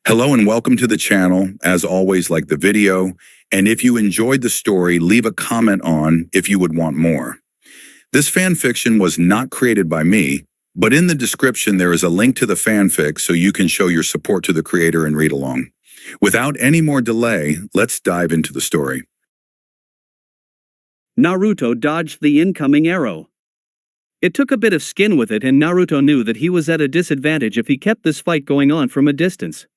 Hello and welcome to the channel. As always, like the video, and if you enjoyed the story, leave a comment on if you would want more. This fanfiction was not created by me, but in the description there is a link to the fanfic so you can show your support to the creator and read along. Without any more delay, let's dive into the story. Naruto dodged the incoming arrow. It took a bit of skin with it, and Naruto knew that he was at a disadvantage if he kept this fight going on from a distance.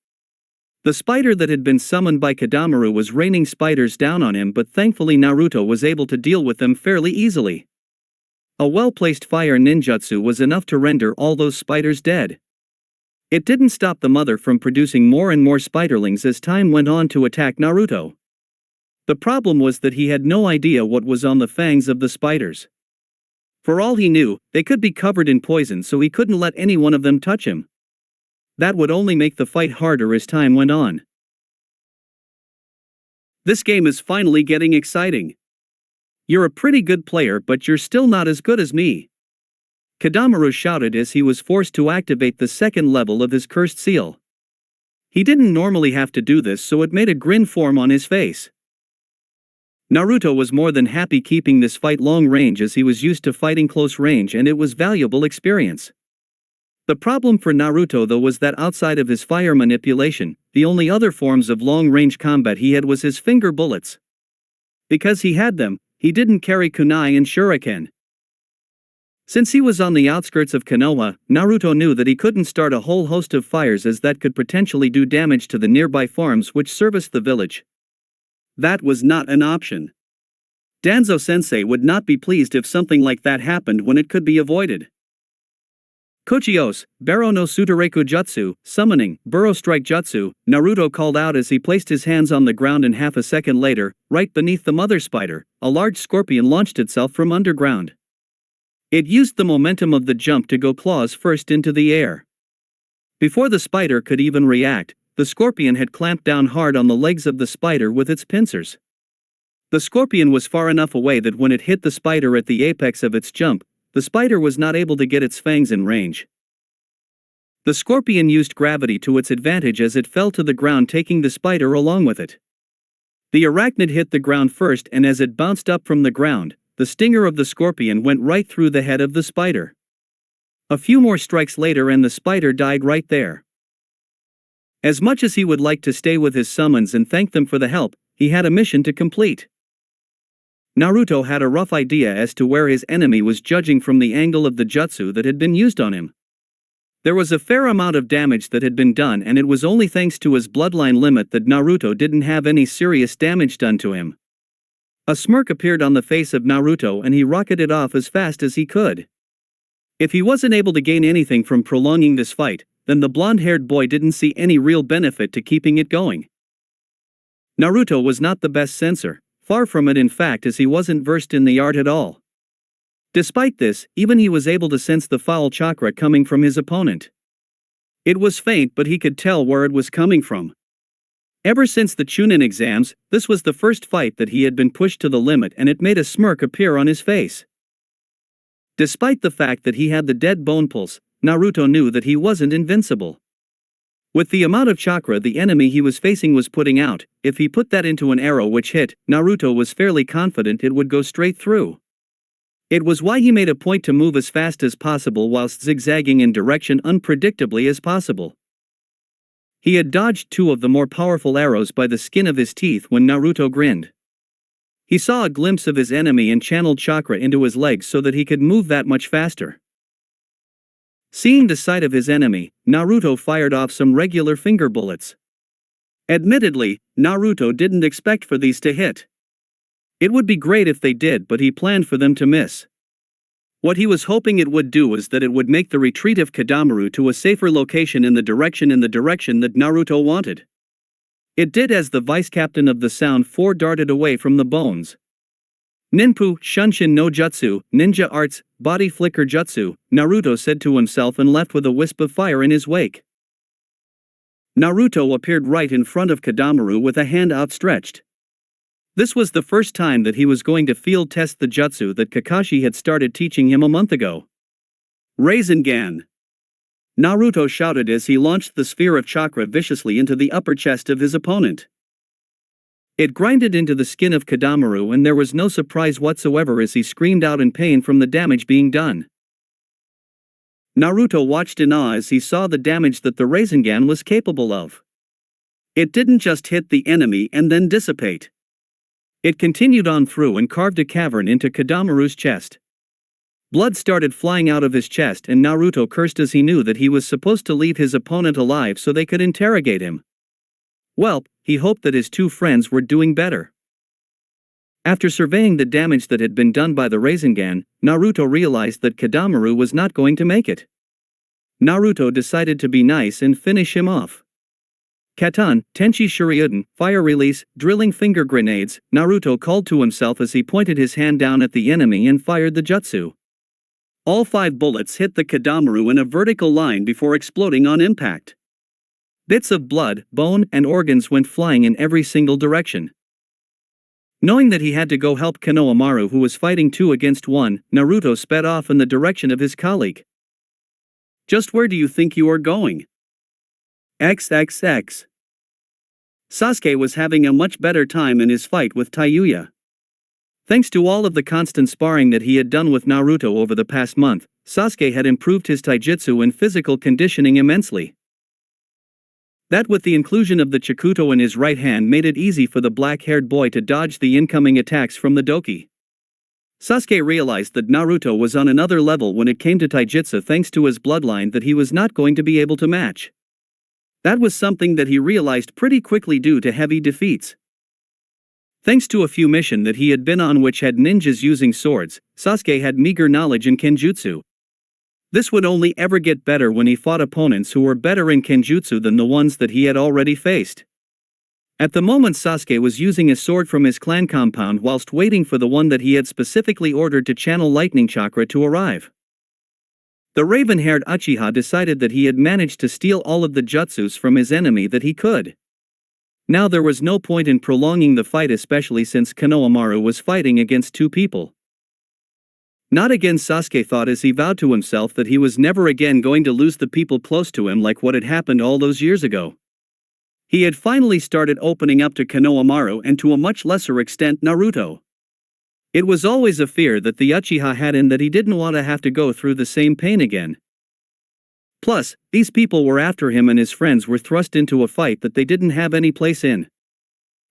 The spider that had been summoned by Konohamaru was raining spiders down on him, but thankfully Naruto was able to deal with them fairly easily. A well-placed fire ninjutsu was enough to render all those spiders dead. It didn't stop the mother from producing more and more spiderlings as time went on to attack Naruto. The problem was that he had no idea what was on the fangs of the spiders. For all he knew, they could be covered in poison, so he couldn't let any one of them touch him. That would only make the fight harder as time went on. This game is finally getting exciting. You're a pretty good player, but you're still not as good as me. Konohamaru shouted as he was forced to activate the second level of his cursed seal. He didn't normally have to do this, so it made a grin form on his face. Naruto was more than happy keeping this fight long range, as he was used to fighting close range and it was valuable experience. The problem for Naruto though was that outside of his fire manipulation, the only other forms of long-range combat he had was his finger bullets. Because he had them, he didn't carry kunai and shuriken. Since he was on the outskirts of Konoha, Naruto knew that he couldn't start a whole host of fires, as that could potentially do damage to the nearby farms which serviced the village. That was not an option. Danzo-sensei would not be pleased if something like that happened when it could be avoided. Kochios, Baro no Sutereku Jutsu, summoning, Burrow Strike Jutsu, Naruto called out as he placed his hands on the ground, and half a second later, right beneath the mother spider, a large scorpion launched itself from underground. It used the momentum of the jump to go claws first into the air. Before the spider could even react, the scorpion had clamped down hard on the legs of the spider with its pincers. The scorpion was far enough away that when it hit the spider at the apex of its jump, the spider was not able to get its fangs in range. The scorpion used gravity to its advantage as it fell to the ground, taking the spider along with it. The arachnid hit the ground first, and as it bounced up from the ground, the stinger of the scorpion went right through the head of the spider. A few more strikes later and the spider died right there. As much as he would like to stay with his summons and thank them for the help, he had a mission to complete. Naruto had a rough idea as to where his enemy was, judging from the angle of the jutsu that had been used on him. There was a fair amount of damage that had been done, and it was only thanks to his bloodline limit that Naruto didn't have any serious damage done to him. A smirk appeared on the face of Naruto and he rocketed off as fast as he could. If he wasn't able to gain anything from prolonging this fight, then the blonde-haired boy didn't see any real benefit to keeping it going. Naruto was not the best censor. Far from it, in fact, as he wasn't versed in the art at all. Despite this, even he was able to sense the foul chakra coming from his opponent. It was faint, but he could tell where it was coming from. Ever since the Chunin exams, this was the first fight that he had been pushed to the limit, and it made a smirk appear on his face. Despite the fact that he had the dead bone pulse, Naruto knew that he wasn't invincible. With the amount of chakra the enemy he was facing was putting out, if he put that into an arrow which hit, Naruto was fairly confident it would go straight through. It was why he made a point to move as fast as possible whilst zigzagging in direction unpredictably as possible. He had dodged two of the more powerful arrows by the skin of his teeth when Naruto grinned. He saw a glimpse of his enemy and channeled chakra into his legs so that he could move that much faster. Seeing the sight of his enemy, Naruto fired off some regular finger bullets. Admittedly, Naruto didn't expect for these to hit. It would be great if they did, but he planned for them to miss. What he was hoping it would do was that it would make the retreat of Konohamaru to a safer location in the direction that Naruto wanted. It did, as the vice-captain of the Sound 4 darted away from the bones. Ninpu, Shunshin no Jutsu, Ninja Arts, Body Flicker Jutsu, Naruto said to himself, and left with a wisp of fire in his wake. Naruto appeared right in front of Konohamaru with a hand outstretched. This was the first time that he was going to field test the jutsu that Kakashi had started teaching him a month ago. Rasengan. Naruto shouted as he launched the sphere of chakra viciously into the upper chest of his opponent. It grinded into the skin of Kadaru, and there was no surprise whatsoever as he screamed out in pain from the damage being done. Naruto watched in awe as he saw the damage that the Rasengan was capable of. It didn't just hit the enemy and then dissipate. It continued on through and carved a cavern into Kadaru's chest. Blood started flying out of his chest, and Naruto cursed as he knew that he was supposed to leave his opponent alive so they could interrogate him. Well, he hoped that his two friends were doing better. After surveying the damage that had been done by the Rasengan, Naruto realized that Kadaru was not going to make it. Naruto decided to be nice and finish him off. Katan, Tenchi Shuriuden, fire release, drilling finger grenades, Naruto called to himself as he pointed his hand down at the enemy and fired the jutsu. All 5 bullets hit the Kadaru in a vertical line before exploding on impact. Bits of blood, bone, and organs went flying in every single direction. Knowing that he had to go help Konohamaru, who was fighting 2 against 1, Naruto sped off in the direction of his colleague. Just where do you think you are going? XXX. Sasuke was having a much better time in his fight with Touya. Thanks to all of the constant sparring that he had done with Naruto over the past month, Sasuke had improved his taijutsu and physical conditioning immensely. That, with the inclusion of the Chikuto in his right hand, made it easy for the black-haired boy to dodge the incoming attacks from the Doki. Sasuke realized that Naruto was on another level when it came to taijutsu thanks to his bloodline that he was not going to be able to match. That was something that he realized pretty quickly due to heavy defeats. Thanks to a few missions that he had been on which had ninjas using swords, Sasuke had meager knowledge in kenjutsu. This would only ever get better when he fought opponents who were better in kenjutsu than the ones that he had already faced. At the moment, Sasuke was using a sword from his clan compound whilst waiting for the one that he had specifically ordered to channel lightning chakra to arrive. The raven-haired Uchiha decided that he had managed to steal all of the jutsus from his enemy that he could. Now there was no point in prolonging the fight, especially since Konohamaru was fighting against 2 people. Not again, Sasuke thought as he vowed to himself that he was never again going to lose the people close to him like what had happened all those years ago. He had finally started opening up to Konohamaru and to a much lesser extent Naruto. It was always a fear that the Uchiha had in that he didn't want to have to go through the same pain again. Plus, these people were after him and his friends were thrust into a fight that they didn't have any place in.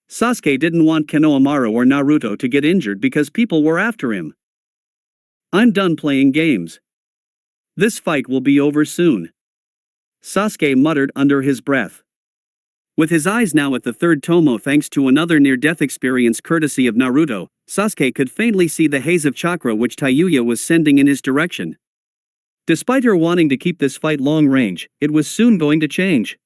Sasuke didn't want Konohamaru or Naruto to get injured because people were after him. I'm done playing games. This fight will be over soon, Sasuke muttered under his breath. With his eyes now at the 3rd tomo thanks to another near-death experience courtesy of Naruto, Sasuke could faintly see the haze of chakra which Touya was sending in his direction. Despite her wanting to keep this fight long range, it was soon going to change.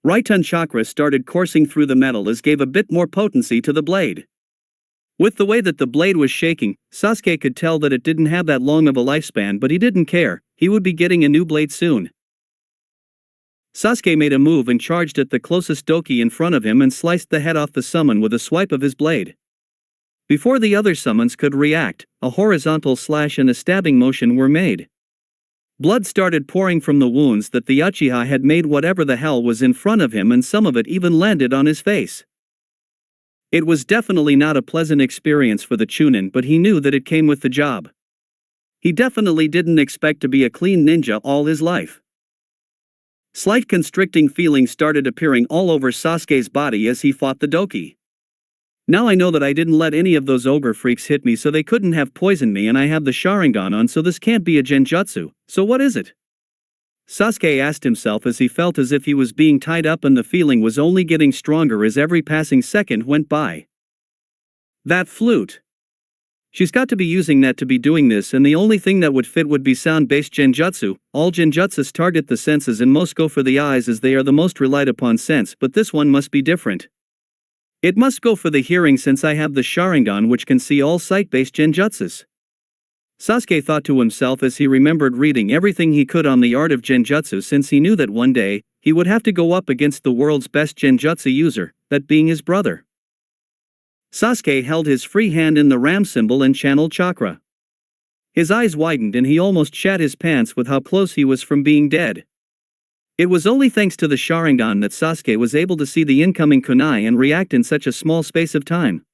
Raiton chakra started coursing through the metal as gave a bit more potency to the blade. With the way that the blade was shaking, Sasuke could tell that it didn't have that long of a lifespan, but he didn't care, he would be getting a new blade soon. Sasuke made a move and charged at the closest doki in front of him and sliced the head off the summon with a swipe of his blade. Before the other summons could react, a horizontal slash and a stabbing motion were made. Blood started pouring from the wounds that the Uchiha had made whatever the hell was in front of him, and some of it even landed on his face. It was definitely not a pleasant experience for the Chunin, but he knew that it came with the job. He definitely didn't expect to be a clean ninja all his life. Slight constricting feelings started appearing all over Sasuke's body as he fought the doki. Now I know that I didn't let any of those ogre freaks hit me so they couldn't have poisoned me, and I have the Sharingan on, so this can't be a genjutsu, so what is it? Sasuke asked himself as he felt as if he was being tied up, and the feeling was only getting stronger as every passing second went by. That flute. She's got to be using that to be doing this, and the only thing that would fit would be sound-based genjutsu. All genjutsus target the senses and most go for the eyes as they are the most relied upon sense, but this one must be different. It must go for the hearing since I have the Sharingan which can see all sight-based genjutsus. Sasuke thought to himself as he remembered reading everything he could on the art of genjutsu, since he knew that one day, he would have to go up against the world's best genjutsu user, that being his brother. Sasuke held his free hand in the ram symbol and channeled chakra. His eyes widened and he almost shat his pants with how close he was from being dead. It was only thanks to the Sharingan that Sasuke was able to see the incoming kunai and react in such a small space of time.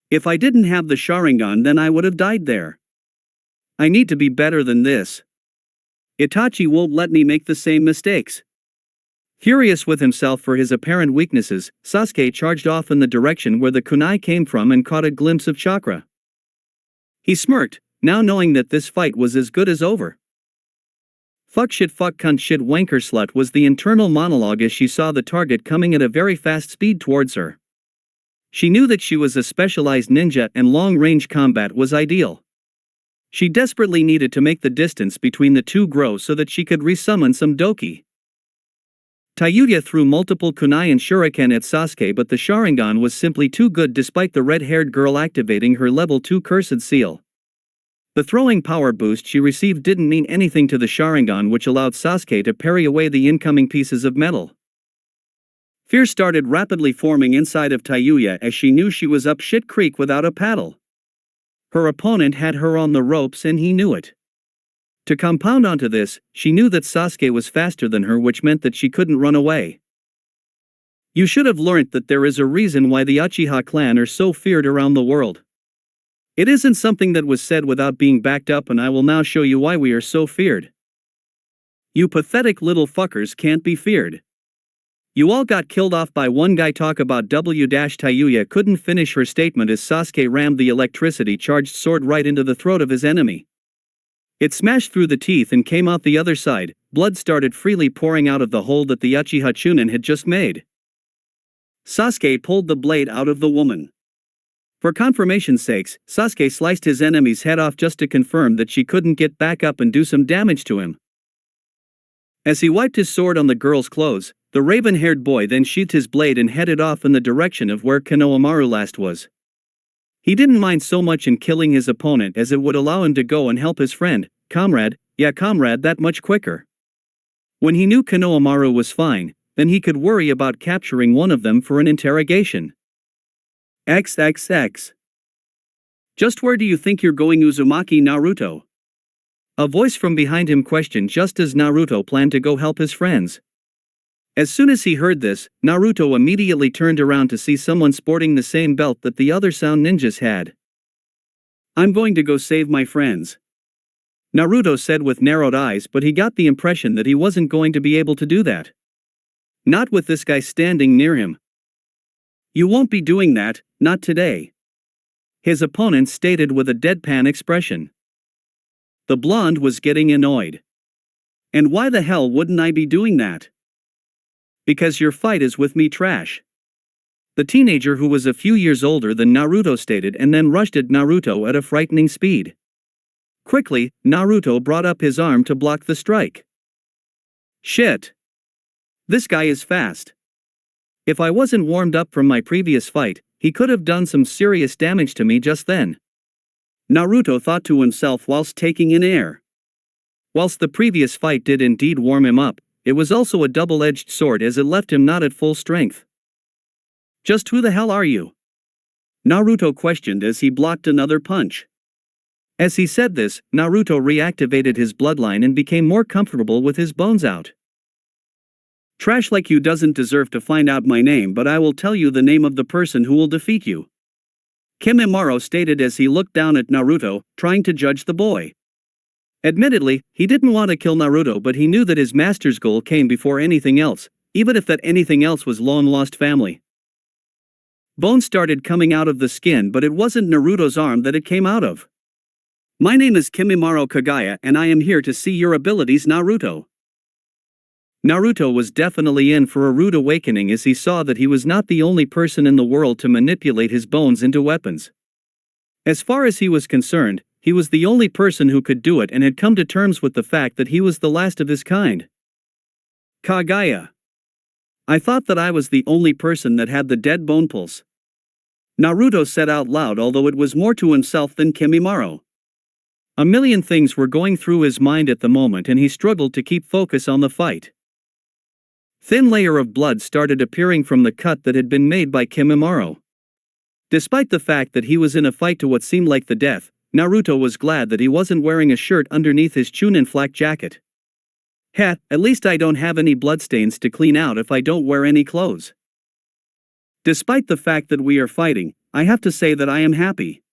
If I didn't have the Sharingan, then I would have died there. I need to be better than this. Itachi won't let me make the same mistakes. Furious with himself for his apparent weaknesses, Sasuke charged off in the direction where the kunai came from and caught a glimpse of chakra. He smirked, now knowing that this fight was as good as over. Fuck shit fuck cunt shit wanker slut was the internal monologue as she saw the target coming at a very fast speed towards her. She knew that she was a specialized ninja and long-range combat was ideal. She desperately needed to make the distance between the two grow so that she could resummon some doki. Touya threw multiple kunai and shuriken at Sasuke, but the Sharingan was simply too good despite the red-haired girl activating her level 2 cursed seal. The throwing power boost she received didn't mean anything to the Sharingan, which allowed Sasuke to parry away the incoming pieces of metal. Fear started rapidly forming inside of Touya as she knew she was up shit creek without a paddle. Her opponent had her on the ropes and he knew it. To compound onto this, she knew that Sasuke was faster than her, which meant that she couldn't run away. You should have learnt that there is a reason why the Uchiha clan are so feared around the world. It isn't something that was said without being backed up, and I will now show you why we are so feared. You pathetic little fuckers can't be feared. You all got killed off by one guy. Talk about Touya couldn't finish her statement as Sasuke rammed the electricity-charged sword right into the throat of his enemy. It smashed through the teeth and came out the other side. Blood started freely pouring out of the hole that the Uchiha Chunin had just made. Sasuke pulled the blade out of the woman. For confirmation's sakes, Sasuke sliced his enemy's head off just to confirm that she couldn't get back up and do some damage to him. As he wiped his sword on the girl's clothes, the raven-haired boy then sheathed his blade and headed off in the direction of where Konohamaru last was. He didn't mind so much in killing his opponent as it would allow him to go and help his friend, comrade, that much quicker. When he knew Konohamaru was fine, then he could worry about capturing one of them for an interrogation. XXX. Just where do you think you're going, Uzumaki Naruto? A voice from behind him questioned just as Naruto planned to go help his friends. As soon as he heard this, Naruto immediately turned around to see someone sporting the same belt that the other sound ninjas had. I'm going to go save my friends, Naruto said with narrowed eyes, but he got the impression that he wasn't going to be able to do that. Not with this guy standing near him. You won't be doing that, not today, his opponent stated with a deadpan expression. The blonde was getting annoyed. And why the hell wouldn't I be doing that? Because your fight is with me, trash, the teenager who was a few years older than Naruto stated, and then rushed at Naruto at a frightening speed. Quickly, Naruto brought up his arm to block the strike. Shit. This guy is fast. If I wasn't warmed up from my previous fight, he could have done some serious damage to me just then, Naruto thought to himself whilst taking in air. Whilst the previous fight did indeed warm him up, it was also a double-edged sword as it left him not at full strength. Just who the hell are you? Naruto questioned as he blocked another punch. As he said this, Naruto reactivated his bloodline and became more comfortable with his bones out. Trash like you doesn't deserve to find out my name, but I will tell you the name of the person who will defeat you, Kimimaro stated as he looked down at Naruto, trying to judge the boy. Admittedly, he didn't want to kill Naruto, but he knew that his master's goal came before anything else, even if that anything else was long-lost family. Bones started coming out of the skin, but it wasn't Naruto's arm that it came out of. My name is Kimimaro Kagaya and I am here to see your abilities, Naruto. Naruto was definitely in for a rude awakening as he saw that he was not the only person in the world to manipulate his bones into weapons. As far as he was concerned, he was the only person who could do it and had come to terms with the fact that he was the last of his kind. Kagaya. I thought that I was the only person that had the dead bone pulse, Naruto said out loud, although it was more to himself than Kimimaro. A million things were going through his mind at the moment and he struggled to keep focus on the fight. Thin layer of blood started appearing from the cut that had been made by Kimimaro. Despite the fact that he was in a fight to what seemed like the death, Naruto was glad that he wasn't wearing a shirt underneath his chunin flak jacket. Heh, at least I don't have any bloodstains to clean out if I don't wear any clothes. Despite the fact that we are fighting, I have to say that I am happy.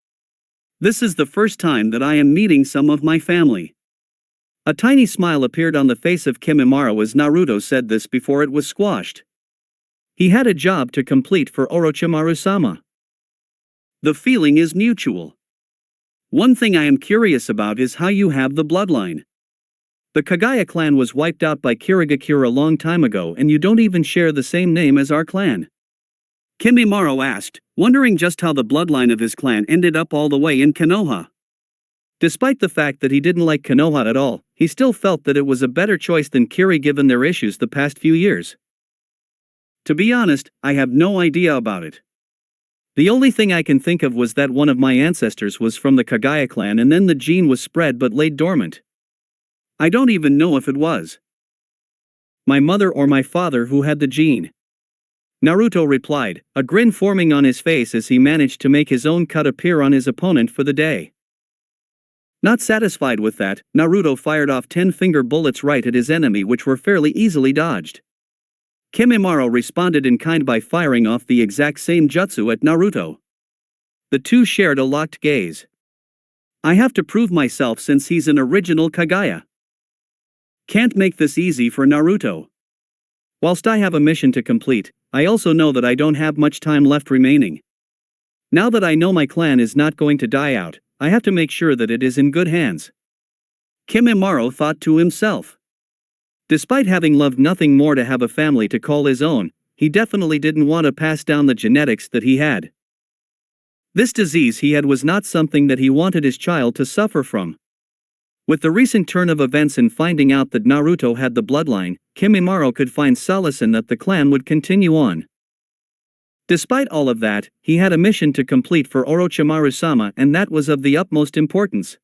This is the first time that I am meeting some of my family. A tiny smile appeared on the face of Kimimaro as Naruto said this before it was squashed. He had a job to complete for Orochimaru-sama. The feeling is mutual. One thing I am curious about is how you have the bloodline. The Kaguya clan was wiped out by Kirigakure a long time ago and you don't even share the same name as our clan. Kimimaro asked, wondering just how the bloodline of his clan ended up all the way in Konoha. Despite the fact that he didn't like Konoha at all, he still felt that it was a better choice than Kiri given their issues the past few years. To be honest, I have no idea about it. The only thing I can think of was that one of my ancestors was from the Kaguya clan and then the gene was spread but laid dormant. I don't even know if it was my mother or my father who had the gene. Naruto replied, a grin forming on his face as he managed to make his own cut appear on his opponent for the day. Not satisfied with that, Naruto fired off 10-finger bullets right at his enemy which were fairly easily dodged. Kimimaro responded in kind by firing off the exact same jutsu at Naruto. The two shared a locked gaze. I have to prove myself since he's an original Kaguya. Can't make this easy for Naruto. Whilst I have a mission to complete, I also know that I don't have much time left remaining. Now that I know my clan is not going to die out, I have to make sure that it is in good hands. Kimimaro thought to himself. Despite having loved nothing more to have a family to call his own, he definitely didn't want to pass down the genetics that he had. This disease he had was not something that he wanted his child to suffer from. With the recent turn of events and finding out that Naruto had the bloodline, Kimimaro could find solace in that the clan would continue on. Despite all of that, he had a mission to complete for Orochimaru-sama and that was of the utmost importance.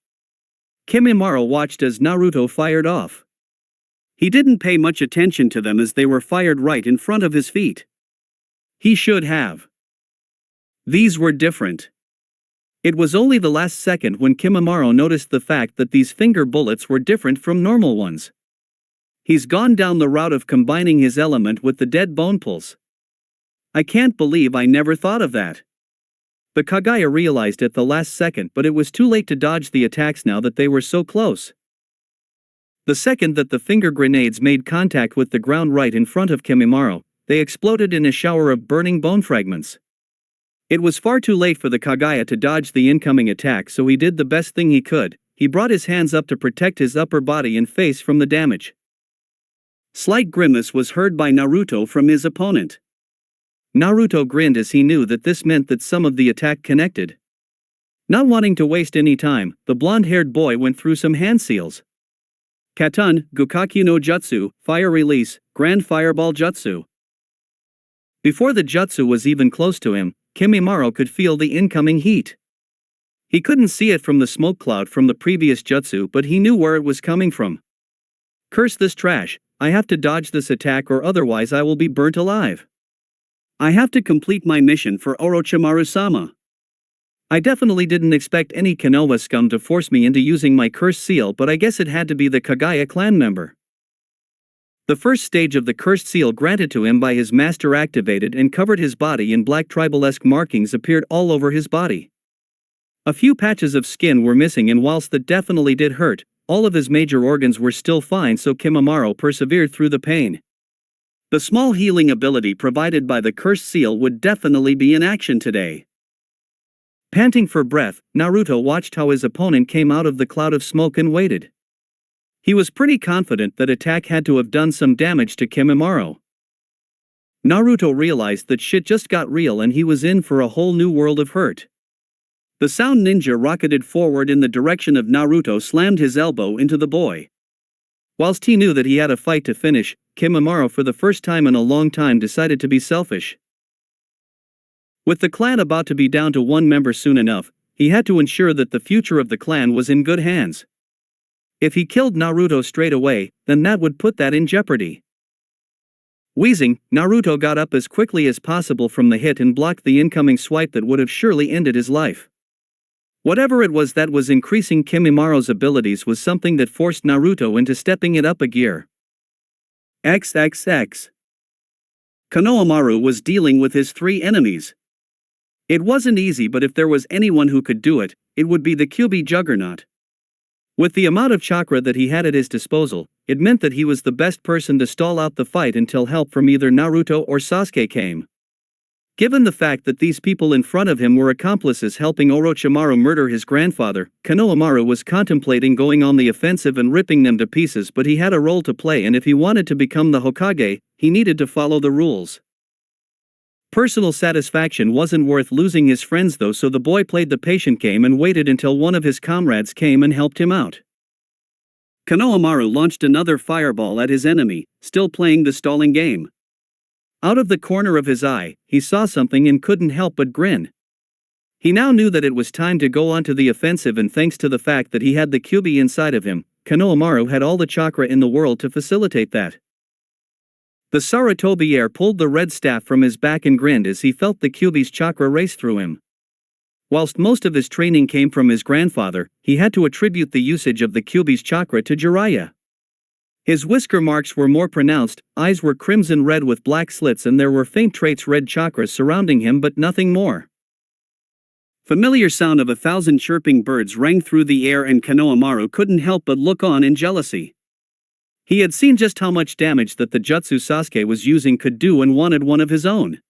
Kimimaro watched as Naruto fired off. He didn't pay much attention to them as they were fired right in front of his feet. He should have. These were different. It was only the last second when Kimimaro noticed the fact that these finger bullets were different from normal ones. He's gone down the route of combining his element with the dead bone pulse. I can't believe I never thought of that. The Kaguya realized at the last second but it was too late to dodge the attacks now that they were so close. The second that the finger grenades made contact with the ground right in front of Kimimaro, they exploded in a shower of burning bone fragments. It was far too late for the Kaguya to dodge the incoming attack so he did the best thing he could, he brought his hands up to protect his upper body and face from the damage. Slight grimace was heard by Naruto from his opponent. Naruto grinned as he knew that this meant that some of the attack connected. Not wanting to waste any time, the blonde-haired boy went through some hand seals. Katun, Gukakyu no Jutsu, Fire Release, Grand Fireball Jutsu. Before the jutsu was even close to him, Kimimaro could feel the incoming heat. He couldn't see it from the smoke cloud from the previous jutsu but he knew where it was coming from. Curse this trash, I have to dodge this attack or otherwise I will be burnt alive. I have to complete my mission for Orochimaru-sama. I definitely didn't expect any Konoha scum to force me into using my cursed seal but I guess it had to be the Kaguya clan member. The first stage of the cursed seal granted to him by his master activated and covered his body and black tribal-esque markings appeared all over his body. A few patches of skin were missing and whilst that definitely did hurt, all of his major organs were still fine so Kimimaro persevered through the pain. The small healing ability provided by the cursed seal would definitely be in action today. Panting for breath, Naruto watched how his opponent came out of the cloud of smoke and waited. He was pretty confident that attack had to have done some damage to Kimimaro. Naruto realized that shit just got real and he was in for a whole new world of hurt. The sound ninja rocketed forward in the direction of Naruto slammed his elbow into the boy. Whilst he knew that he had a fight to finish, Kimimaro for the first time in a long time decided to be selfish. With the clan about to be down to one member soon enough, he had to ensure that the future of the clan was in good hands. If he killed Naruto straight away, then that would put that in jeopardy. Wheezing, Naruto got up as quickly as possible from the hit and blocked the incoming swipe that would have surely ended his life. Whatever it was that was increasing Kimimaro's abilities was something that forced Naruto into stepping it up a gear. XXX. Konohamaru was dealing with his three enemies. It wasn't easy, but if there was anyone who could do it, it would be the Kyuubi juggernaut. With the amount of chakra that he had at his disposal, it meant that he was the best person to stall out the fight until help from either Naruto or Sasuke came. Given the fact that these people in front of him were accomplices helping Orochimaru murder his grandfather, Konohamaru was contemplating going on the offensive and ripping them to pieces, but he had a role to play, and if he wanted to become the Hokage, he needed to follow the rules. Personal satisfaction wasn't worth losing his friends though, so the boy played the patient game and waited until one of his comrades came and helped him out. Konohamaru launched another fireball at his enemy, still playing the stalling game. Out of the corner of his eye, he saw something and couldn't help but grin. He now knew that it was time to go onto the offensive, and thanks to the fact that he had the Kyuubi inside of him, Konohamaru had all the chakra in the world to facilitate that. The Sarutobi heir pulled the red staff from his back and grinned as he felt the Kyuubi's chakra race through him. Whilst most of his training came from his grandfather, he had to attribute the usage of the Kyuubi's chakra to Jiraiya. His whisker marks were more pronounced, eyes were crimson red with black slits, and there were faint traits red chakras surrounding him, but nothing more. Familiar sound of 1,000 chirping birds rang through the air, and Konohamaru couldn't help but look on in jealousy. He had seen just how much damage that the jutsu Sasuke was using could do and wanted one of his own.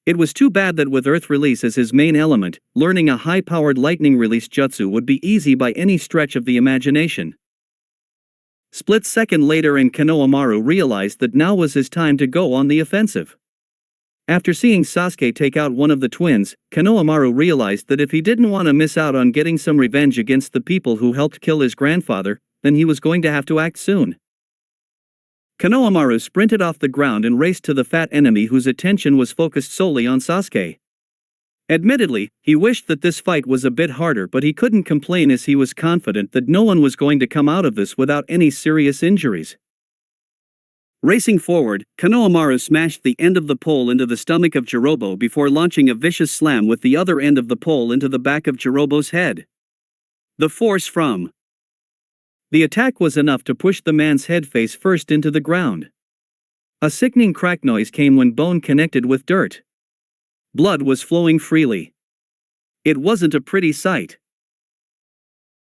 It was too bad that with Earth Release as his main element, learning a high-powered lightning release jutsu would be easy by any stretch of the imagination. Split second later, and Konohamaru realized that now was his time to go on the offensive. After seeing Sasuke take out one of the twins, Konohamaru realized that if he didn't want to miss out on getting some revenge against the people who helped kill his grandfather, then he was going to have to act soon. Konohamaru sprinted off the ground and raced to the fat enemy whose attention was focused solely on Sasuke. Admittedly, he wished that this fight was a bit harder, but he couldn't complain as he was confident that no one was going to come out of this without any serious injuries. Racing forward, Konohamaru smashed the end of the pole into the stomach of Jirobo before launching a vicious slam with the other end of the pole into the back of Jirobo's head. The force from the attack was enough to push the man's head face first into the ground. A sickening crack noise came when bone connected with dirt. Blood was flowing freely. It wasn't a pretty sight.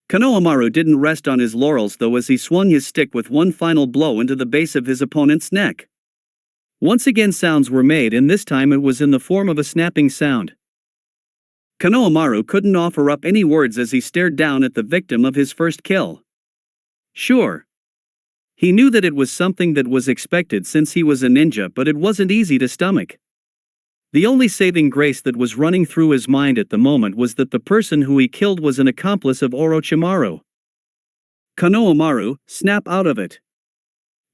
Konohamaru didn't rest on his laurels though, as he swung his stick with one final blow into the base of his opponent's neck. Once again sounds were made, and this time it was in the form of a snapping sound. Konohamaru couldn't offer up any words as he stared down at the victim of his first kill. Sure. He knew that it was something that was expected since he was a ninja, but it wasn't easy to stomach. The only saving grace that was running through his mind at the moment was that the person who he killed was an accomplice of Orochimaru. Konohamaru, snap out of it.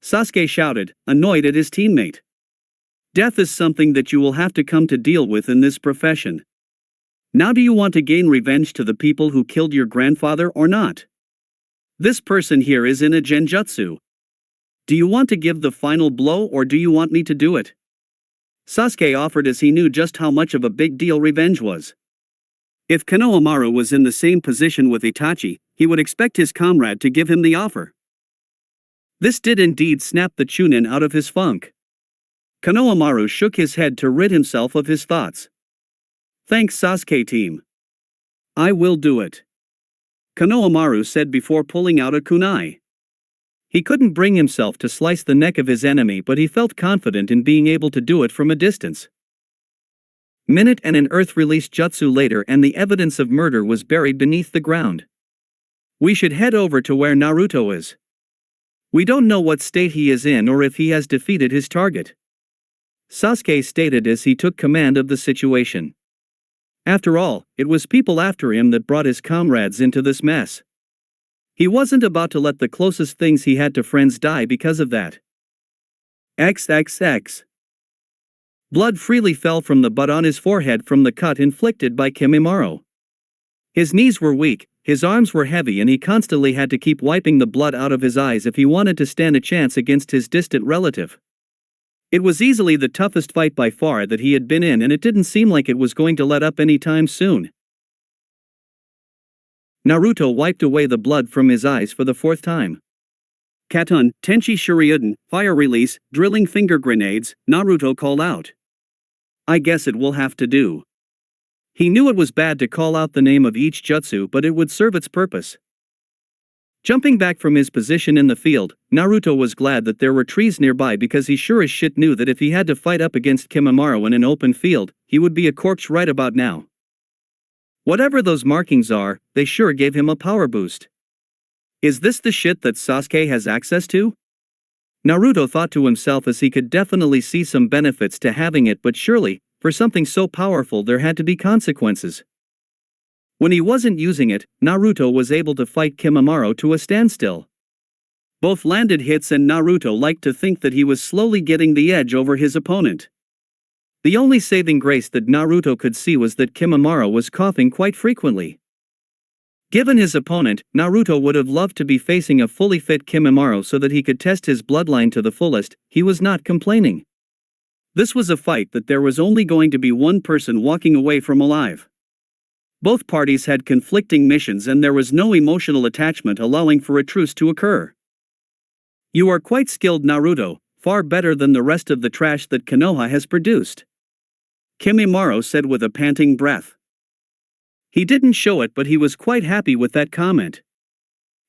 Sasuke shouted, annoyed at his teammate. Death is something that you will have to come to deal with in this profession. Now, do you want to gain revenge to the people who killed your grandfather or not? This person here is in a genjutsu. Do you want to give the final blow, or do you want me to do it? Sasuke offered as he knew just how much of a big deal revenge was. If Konohamaru was in the same position with Itachi, he would expect his comrade to give him the offer. This did indeed snap the Chunin out of his funk. Konohamaru shook his head to rid himself of his thoughts. Thanks, Sasuke team. I will do it. Konohamaru said before pulling out a kunai. He couldn't bring himself to slice the neck of his enemy, but he felt confident in being able to do it from a distance. Minute and an earth-released jutsu later, and the evidence of murder was buried beneath the ground. We should head over to where Naruto is. We don't know what state he is in or if he has defeated his target. Sasuke stated as he took command of the situation. After all, it was people after him that brought his comrades into this mess. He wasn't about to let the closest things he had to friends die because of that. XXX. Blood freely fell from the butt on his forehead from the cut inflicted by Kimimaro. His knees were weak, his arms were heavy, and he constantly had to keep wiping the blood out of his eyes if he wanted to stand a chance against his distant relative. It was easily the toughest fight by far that he had been in, and it didn't seem like it was going to let up any time soon. Naruto wiped away the blood from his eyes for the fourth time. Katon, Tenchi Shuriuden, fire release, drilling finger grenades, Naruto called out. I guess it will have to do. He knew it was bad to call out the name of each jutsu, but it would serve its purpose. Jumping back from his position in the field, Naruto was glad that there were trees nearby because he sure as shit knew that if he had to fight up against Kimimaro in an open field, he would be a corpse right about now. Whatever those markings are, they sure gave him a power boost. Is this the shit that Sasuke has access to? Naruto thought to himself as he could definitely see some benefits to having it, but surely, for something so powerful there had to be consequences. When he wasn't using it, Naruto was able to fight Kimimaro to a standstill. Both landed hits and Naruto liked to think that he was slowly getting the edge over his opponent. The only saving grace that Naruto could see was that Kimimaro was coughing quite frequently. Given his opponent, Naruto would have loved to be facing a fully fit Kimimaro so that he could test his bloodline to the fullest. He was not complaining. This was a fight that there was only going to be one person walking away from alive. Both parties had conflicting missions and there was no emotional attachment allowing for a truce to occur. You are quite skilled, Naruto, far better than the rest of the trash that Konoha has produced. Kimimaro said with a panting breath. He didn't show it, but he was quite happy with that comment.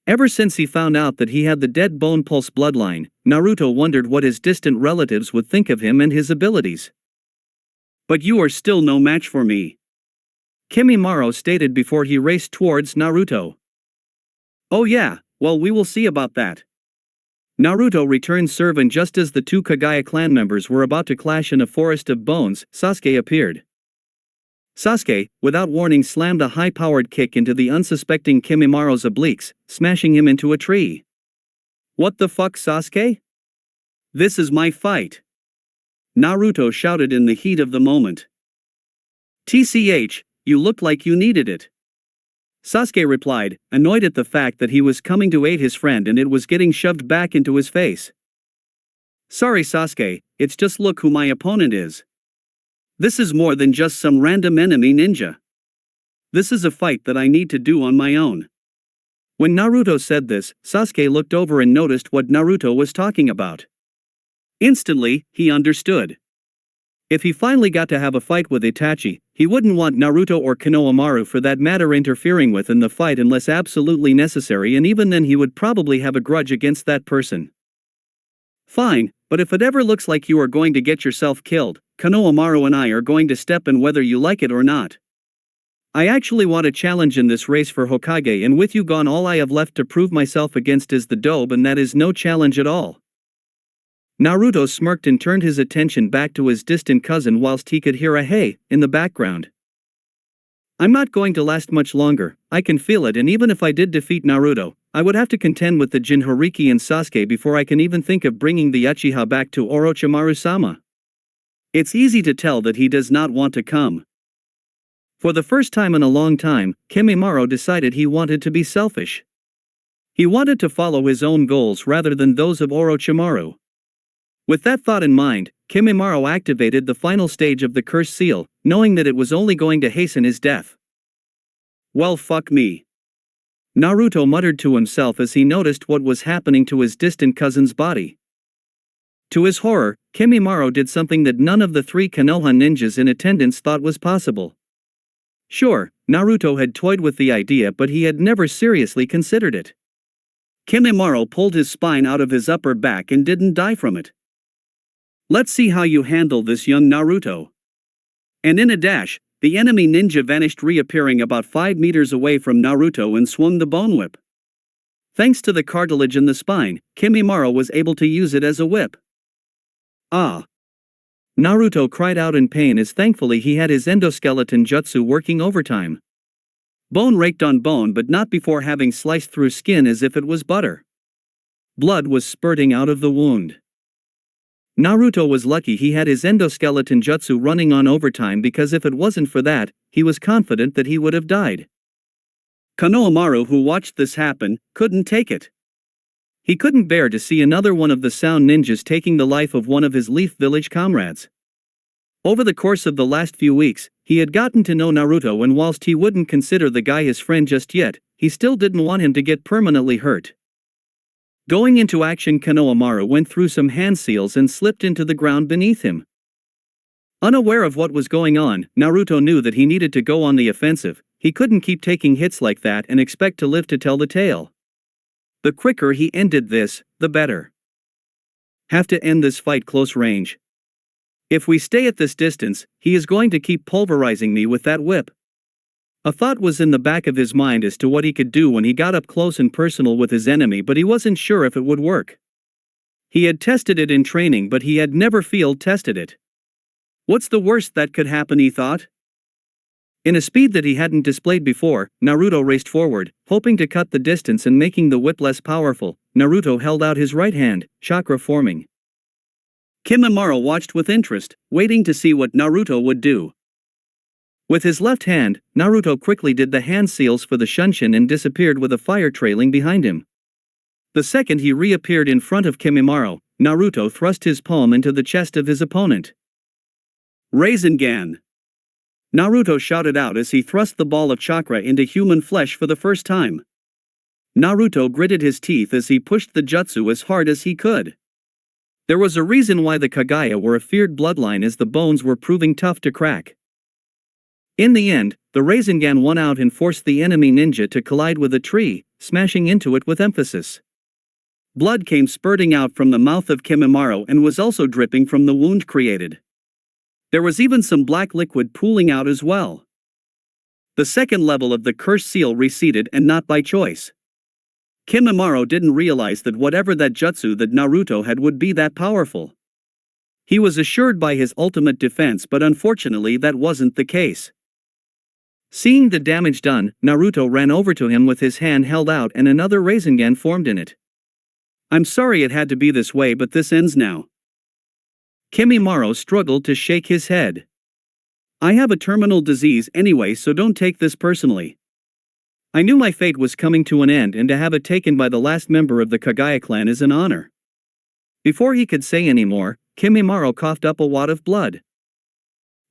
Ever since he found out that he had the dead bone pulse bloodline, Naruto wondered what his distant relatives would think of him and his abilities. But you are still no match for me, Kimimaro stated before he raced towards Naruto. Oh yeah, well we will see about that. Naruto returned serve, and just as the two Kagaya clan members were about to clash in a forest of bones, Sasuke appeared. Sasuke, without warning, slammed a high-powered kick into the unsuspecting Kimimaro's obliques, smashing him into a tree. What the fuck, Sasuke? This is my fight, Naruto shouted in the heat of the moment. TCH, you looked like you needed it, Sasuke replied, annoyed at the fact that he was coming to aid his friend and it was getting shoved back into his face. Sorry Sasuke, it's just look who my opponent is. This is more than just some random enemy ninja. This is a fight that I need to do on my own. When Naruto said this, Sasuke looked over and noticed what Naruto was talking about. Instantly, he understood. If he finally got to have a fight with Itachi, he wouldn't want Naruto or Konohamaru for that matter interfering within the fight unless absolutely necessary, and even then he would probably have a grudge against that person. Fine, but if it ever looks like you are going to get yourself killed, Konohamaru and I are going to step in whether you like it or not. I actually want a challenge in this race for Hokage, and with you gone all I have left to prove myself against is the dobe, and that is no challenge at all. Naruto smirked and turned his attention back to his distant cousin whilst he could hear a hey in the background. I'm not going to last much longer, I can feel it, and even if I did defeat Naruto, I would have to contend with the Jinchuriki and Sasuke before I can even think of bringing the Uchiha back to Orochimaru-sama. It's easy to tell that he does not want to come. For the first time in a long time, Kimimaro decided he wanted to be selfish. He wanted to follow his own goals rather than those of Orochimaru. With that thought in mind, Kimimaro activated the final stage of the curse seal, knowing that it was only going to hasten his death. Well, fuck me, Naruto muttered to himself as he noticed what was happening to his distant cousin's body. To his horror, Kimimaro did something that none of the three Konoha ninjas in attendance thought was possible. Sure, Naruto had toyed with the idea, but he had never seriously considered it. Kimimaro pulled his spine out of his upper back and didn't die from it. Let's see how you handle this, young Naruto. And in a dash, the enemy ninja vanished, reappearing about 5 meters away from Naruto and swung the bone whip. Thanks to the cartilage in the spine, Kimimaro was able to use it as a whip. Ah! Naruto cried out in pain as thankfully he had his endoskeleton jutsu working overtime. Bone raked on bone, but not before having sliced through skin as if it was butter. Blood was spurting out of the wound. Naruto was lucky he had his endoskeleton jutsu running on overtime, because if it wasn't for that, he was confident that he would have died. Konohamaru, who watched this happen, couldn't take it. He couldn't bear to see another one of the sound ninjas taking the life of one of his Leaf Village comrades. Over the course of the last few weeks, he had gotten to know Naruto, and whilst he wouldn't consider the guy his friend just yet, he still didn't want him to get permanently hurt. Going into action, Konohamaru went through some hand seals and slipped into the ground beneath him. Unaware of what was going on, Naruto knew that he needed to go on the offensive. He couldn't keep taking hits like that and expect to live to tell the tale. The quicker he ended this, the better. Have to end this fight close range. If we stay at this distance, he is going to keep pulverizing me with that whip. A thought was in the back of his mind as to what he could do when he got up close and personal with his enemy, but he wasn't sure if it would work. He had tested it in training, but he had never field tested it. What's the worst that could happen, he thought? In a speed that he hadn't displayed before, Naruto raced forward, hoping to cut the distance and making the whip less powerful. Naruto held out his right hand, chakra forming. Kimimaro watched with interest, waiting to see what Naruto would do. With his left hand, Naruto quickly did the hand seals for the Shunshin and disappeared with a fire trailing behind him. The second he reappeared in front of Kimimaro, Naruto thrust his palm into the chest of his opponent. Rasengan! Naruto shouted out as he thrust the ball of chakra into human flesh for the first time. Naruto gritted his teeth as he pushed the jutsu as hard as he could. There was a reason why the Kagaya were a feared bloodline, as the bones were proving tough to crack. In the end, the Rasengan won out and forced the enemy ninja to collide with a tree, smashing into it with emphasis. Blood came spurting out from the mouth of Kimimaro and was also dripping from the wound created. There was even some black liquid pooling out as well. The second level of the cursed seal receded, and not by choice. Kimimaro didn't realize that whatever that jutsu that Naruto had would be that powerful. He was assured by his ultimate defense, but unfortunately that wasn't the case. Seeing the damage done, Naruto ran over to him with his hand held out and another Rasengan formed in it. I'm sorry it had to be this way, but this ends now. Kimimaro struggled to shake his head. I have a terminal disease anyway, so don't take this personally. I knew my fate was coming to an end, and to have it taken by the last member of the Kagaya clan is an honor. Before he could say any more, Kimimaro coughed up a wad of blood.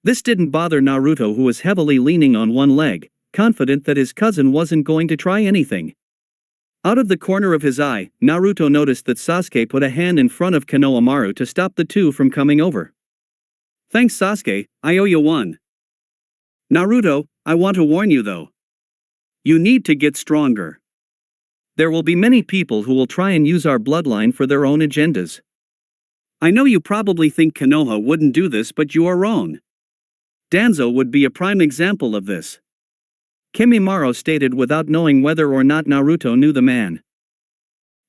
This didn't bother Naruto, who was heavily leaning on one leg, confident that his cousin wasn't going to try anything. Out of the corner of his eye, Naruto noticed that Sasuke put a hand in front of Konohamaru to stop the two from coming over. Thanks, Sasuke, I owe you one. Naruto, I want to warn you though. You need to get stronger. There will be many people who will try and use our bloodline for their own agendas. I know you probably think Konoha wouldn't do this, but you are wrong. Danzo would be a prime example of this. Kimimaro stated without knowing whether or not Naruto knew the man.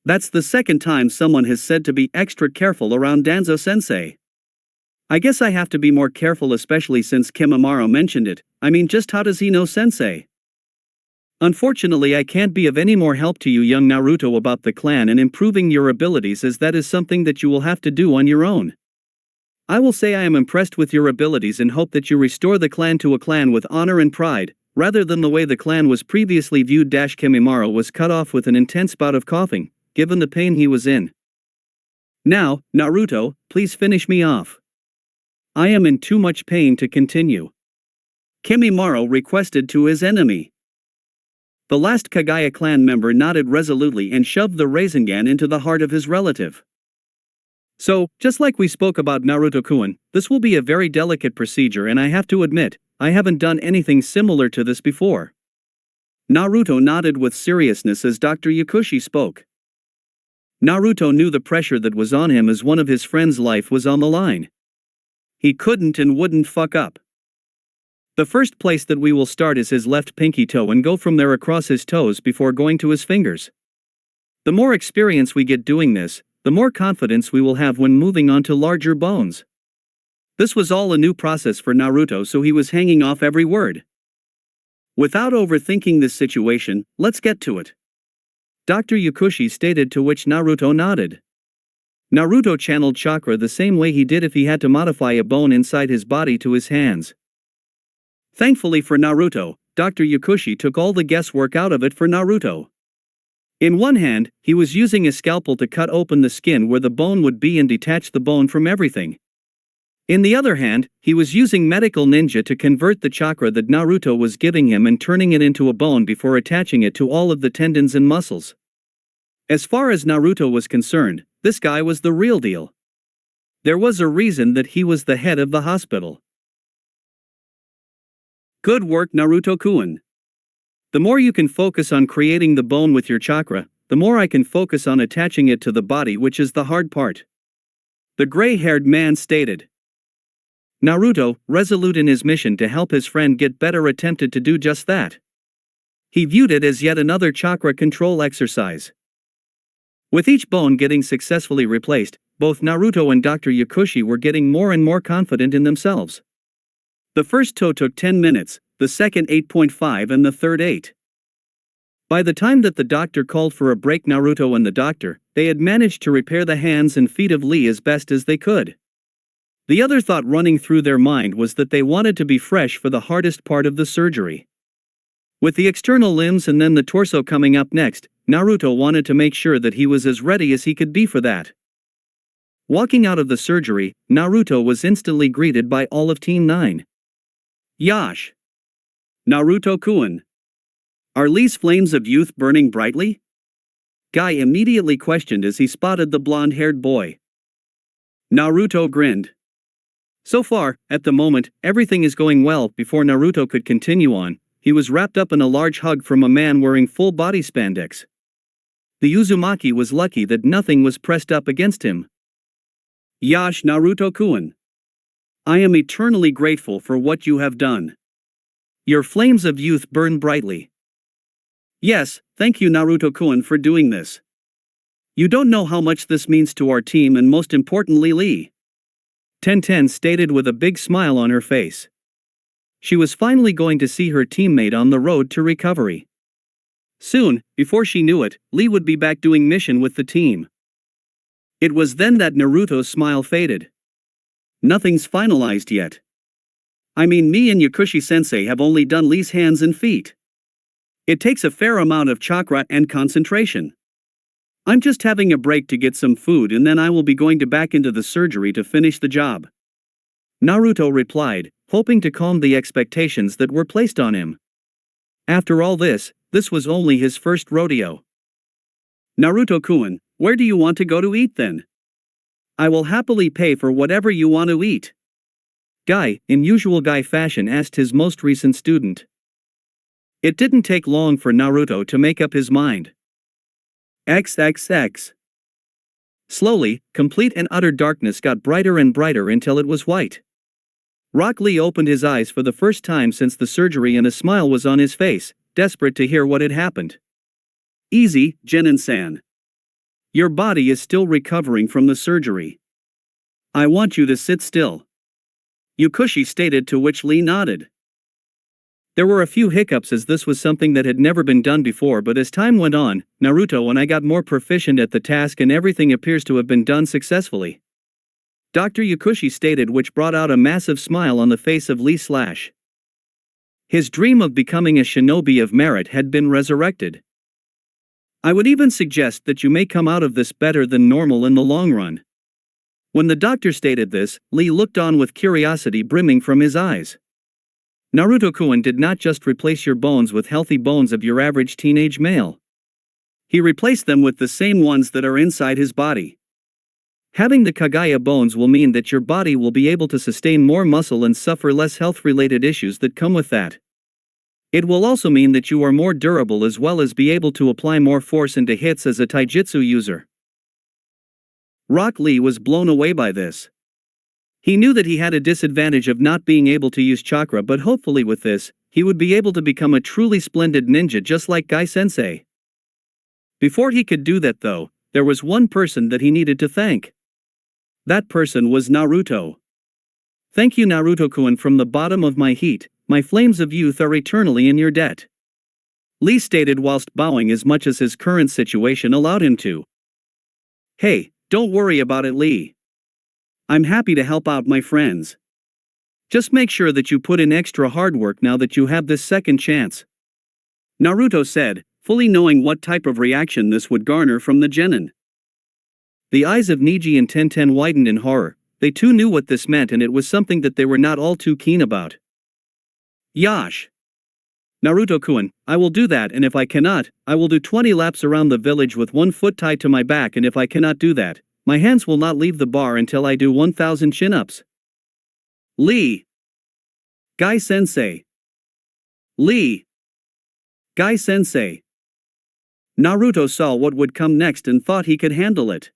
That's the second time someone has said to be extra careful around Danzo-sensei. I guess I have to be more careful, especially since Kimimaro mentioned it. I mean, just how does he know sensei? Unfortunately, I can't be of any more help to you, young Naruto, about the clan and improving your abilities, as that is something that you will have to do on your own. I will say I am impressed with your abilities and hope that you restore the clan to a clan with honor and pride, rather than the way the clan was previously viewed. Kimimaro was cut off with an intense bout of coughing, given the pain he was in. Now, Naruto, please finish me off. I am in too much pain to continue. Kimimaro requested to his enemy. The last Kagaya clan member nodded resolutely and shoved the Rasengan into the heart of his relative. So, just like we spoke about Naruto-kun, this will be a very delicate procedure, and I have to admit, I haven't done anything similar to this before. Naruto nodded with seriousness as Dr. Yakushi spoke. Naruto knew the pressure that was on him, as one of his friends' life was on the line. He couldn't and wouldn't fuck up. The first place that we will start is his left pinky toe and go from there across his toes before going to his fingers. The more experience we get doing this, the more confidence we will have when moving on to larger bones. This was all a new process for Naruto, so he was hanging off every word. Without overthinking this situation, let's get to it. Dr. Yakushi stated, to which Naruto nodded. Naruto channeled chakra the same way he did if he had to modify a bone inside his body to his hands. Thankfully for Naruto, Dr. Yakushi took all the guesswork out of it for Naruto. In one hand, he was using a scalpel to cut open the skin where the bone would be and detach the bone from everything. In the other hand, he was using medical ninja to convert the chakra that Naruto was giving him and turning it into a bone before attaching it to all of the tendons and muscles. As far as Naruto was concerned, this guy was the real deal. There was a reason that he was the head of the hospital. Good work, Naruto-kun. The more you can focus on creating the bone with your chakra, the more I can focus on attaching it to the body, which is the hard part. The gray-haired man stated. Naruto, resolute in his mission to help his friend get better, attempted to do just that. He viewed it as yet another chakra control exercise. With each bone getting successfully replaced, both Naruto and Dr. Yakushi were getting more and more confident in themselves. The first toe took 10 minutes, the second 8.5 and the third 8. By the time that the doctor called for a break, Naruto and the doctor, they had managed to repair the hands and feet of Lee as best as they could. The other thought running through their mind was that they wanted to be fresh for the hardest part of the surgery. With the external limbs and then the torso coming up next, Naruto wanted to make sure that he was as ready as he could be for that. Walking out of the surgery, Naruto was instantly greeted by all of Team 9. Yash! Naruto-kun! Are Lee's flames of youth burning brightly? Guy immediately questioned as he spotted the blonde-haired boy. Naruto grinned. So far, at the moment, everything is going well. Before Naruto could continue on, he was wrapped up in a large hug from a man wearing full-body spandex. The Uzumaki was lucky that nothing was pressed up against him. Yash, Naruto-kun. I am eternally grateful for what you have done. Your flames of youth burn brightly. Yes, thank you, Naruto-kun, for doing this. You don't know how much this means to our team and most importantly Lee. Tenten stated with a big smile on her face. She was finally going to see her teammate on the road to recovery. Soon, before she knew it, Lee would be back doing mission with the team. It was then that Naruto's smile faded. Nothing's finalized yet. I mean, me and Yakushi-sensei have only done Lee's hands and feet. It takes a fair amount of chakra and concentration. I'm just having a break to get some food and then I will be going back into the surgery to finish the job. Naruto replied, hoping to calm the expectations that were placed on him. After all this was only his first rodeo. Naruto-kun, where do you want to go to eat then? I will happily pay for whatever you want to eat. Guy, in usual Guy fashion, asked his most recent student. It didn't take long for Naruto to make up his mind. XXX. Slowly, complete and utter darkness got brighter and brighter until it was white. Rock Lee opened his eyes for the first time since the surgery and a smile was on his face, desperate to hear what had happened. Easy, Genin-san. Your body is still recovering from the surgery. I want you to sit still. Yakushi stated, to which Lee nodded. There were a few hiccups as this was something that had never been done before, but as time went on, Naruto and I got more proficient at the task and everything appears to have been done successfully. Dr. Yakushi stated, which brought out a massive smile on the face of Lee Slash. His dream of becoming a shinobi of merit had been resurrected. I would even suggest that you may come out of this better than normal in the long run. When the doctor stated this, Lee looked on with curiosity brimming from his eyes. Naruto-kun did not just replace your bones with healthy bones of your average teenage male. He replaced them with the same ones that are inside his body. Having the Kagaya bones will mean that your body will be able to sustain more muscle and suffer less health-related issues that come with that. It will also mean that you are more durable as well as be able to apply more force into hits as a taijutsu user. Rock Lee was blown away by this. He knew that he had a disadvantage of not being able to use chakra, but hopefully with this, he would be able to become a truly splendid ninja just like Guy-sensei. Before he could do that though, there was one person that he needed to thank. That person was Naruto. Thank you, Naruto-kun, from the bottom of my heat, my flames of youth are eternally in your debt. Lee stated whilst bowing as much as his current situation allowed him to. Hey, don't worry about it, Lee. I'm happy to help out my friends. Just make sure that you put in extra hard work now that you have this second chance. Naruto said, fully knowing what type of reaction this would garner from the genin. The eyes of Niji and Tenten widened in horror, they too knew what this meant, and it was something that they were not all too keen about. Yash. Naruto-kun, I will do that, and if I cannot, I will do 20 laps around the village with one foot tied to my back, and if I cannot do that, my hands will not leave the bar until I do 1,000 chin-ups. Lee. Guy-sensei. Lee. Guy-sensei. Naruto saw what would come next and thought he could handle it.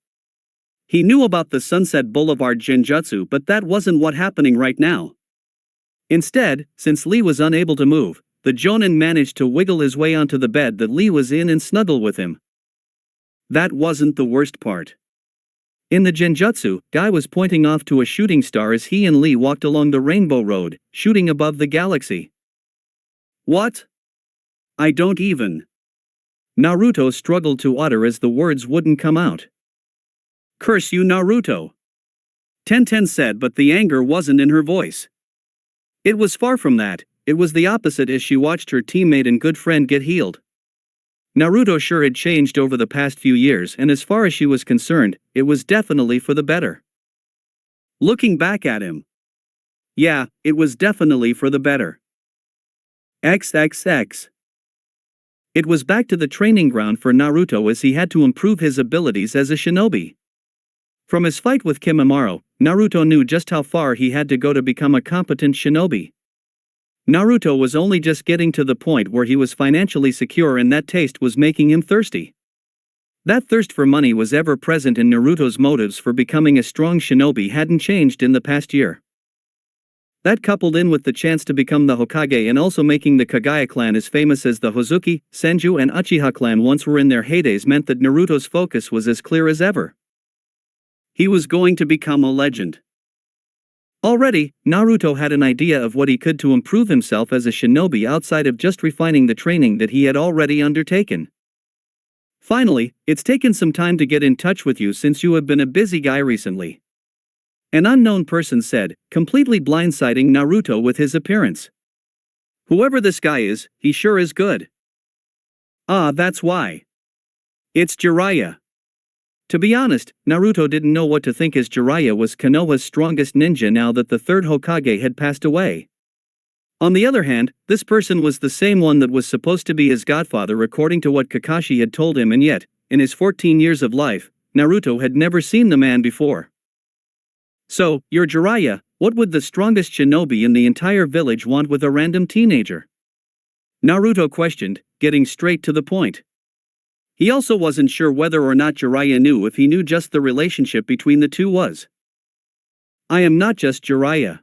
He knew about the Sunset Boulevard Genjutsu, but that wasn't what happening right now. Instead, since Lee was unable to move, the Jonin managed to wiggle his way onto the bed that Lee was in and snuggle with him. That wasn't the worst part. In the Genjutsu, Guy was pointing off to a shooting star as he and Lee walked along the Rainbow Road, shooting above the galaxy. What? I don't even. Naruto struggled to utter as the words wouldn't come out. Curse you, Naruto. Tenten said, but the anger wasn't in her voice. It was far from that, it was the opposite as she watched her teammate and good friend get healed. Naruto sure had changed over the past few years, and as far as she was concerned, it was definitely for the better. Looking back at him. Yeah, it was definitely for the better. XXX. It was back to the training ground for Naruto as he had to improve his abilities as a shinobi. From his fight with Kimimaro, Naruto knew just how far he had to go to become a competent shinobi. Naruto was only just getting to the point where he was financially secure, and that taste was making him thirsty. That thirst for money was ever present, and Naruto's motives for becoming a strong shinobi hadn't changed in the past year. That, coupled in with the chance to become the Hokage and also making the Kagaya clan as famous as the Hozuki, Senju and Uchiha clan once were in their heydays, meant that Naruto's focus was as clear as ever. He was going to become a legend. Already, Naruto had an idea of what he could to improve himself as a shinobi outside of just refining the training that he had already undertaken. Finally, it's taken some time to get in touch with you since you have been a busy guy recently. An unknown person said, completely blindsiding Naruto with his appearance. Whoever this guy is, he sure is good. Ah, that's why. It's Jiraiya. To be honest, Naruto didn't know what to think, as Jiraiya was Konoha's strongest ninja now that the third Hokage had passed away. On the other hand, this person was the same one that was supposed to be his godfather according to what Kakashi had told him, and yet, in his 14 years of life, Naruto had never seen the man before. So, you're Jiraiya, what would the strongest shinobi in the entire village want with a random teenager? Naruto questioned, getting straight to the point. He also wasn't sure whether or not Jiraiya knew if he knew just the relationship between the two was. I am not just Jiraiya.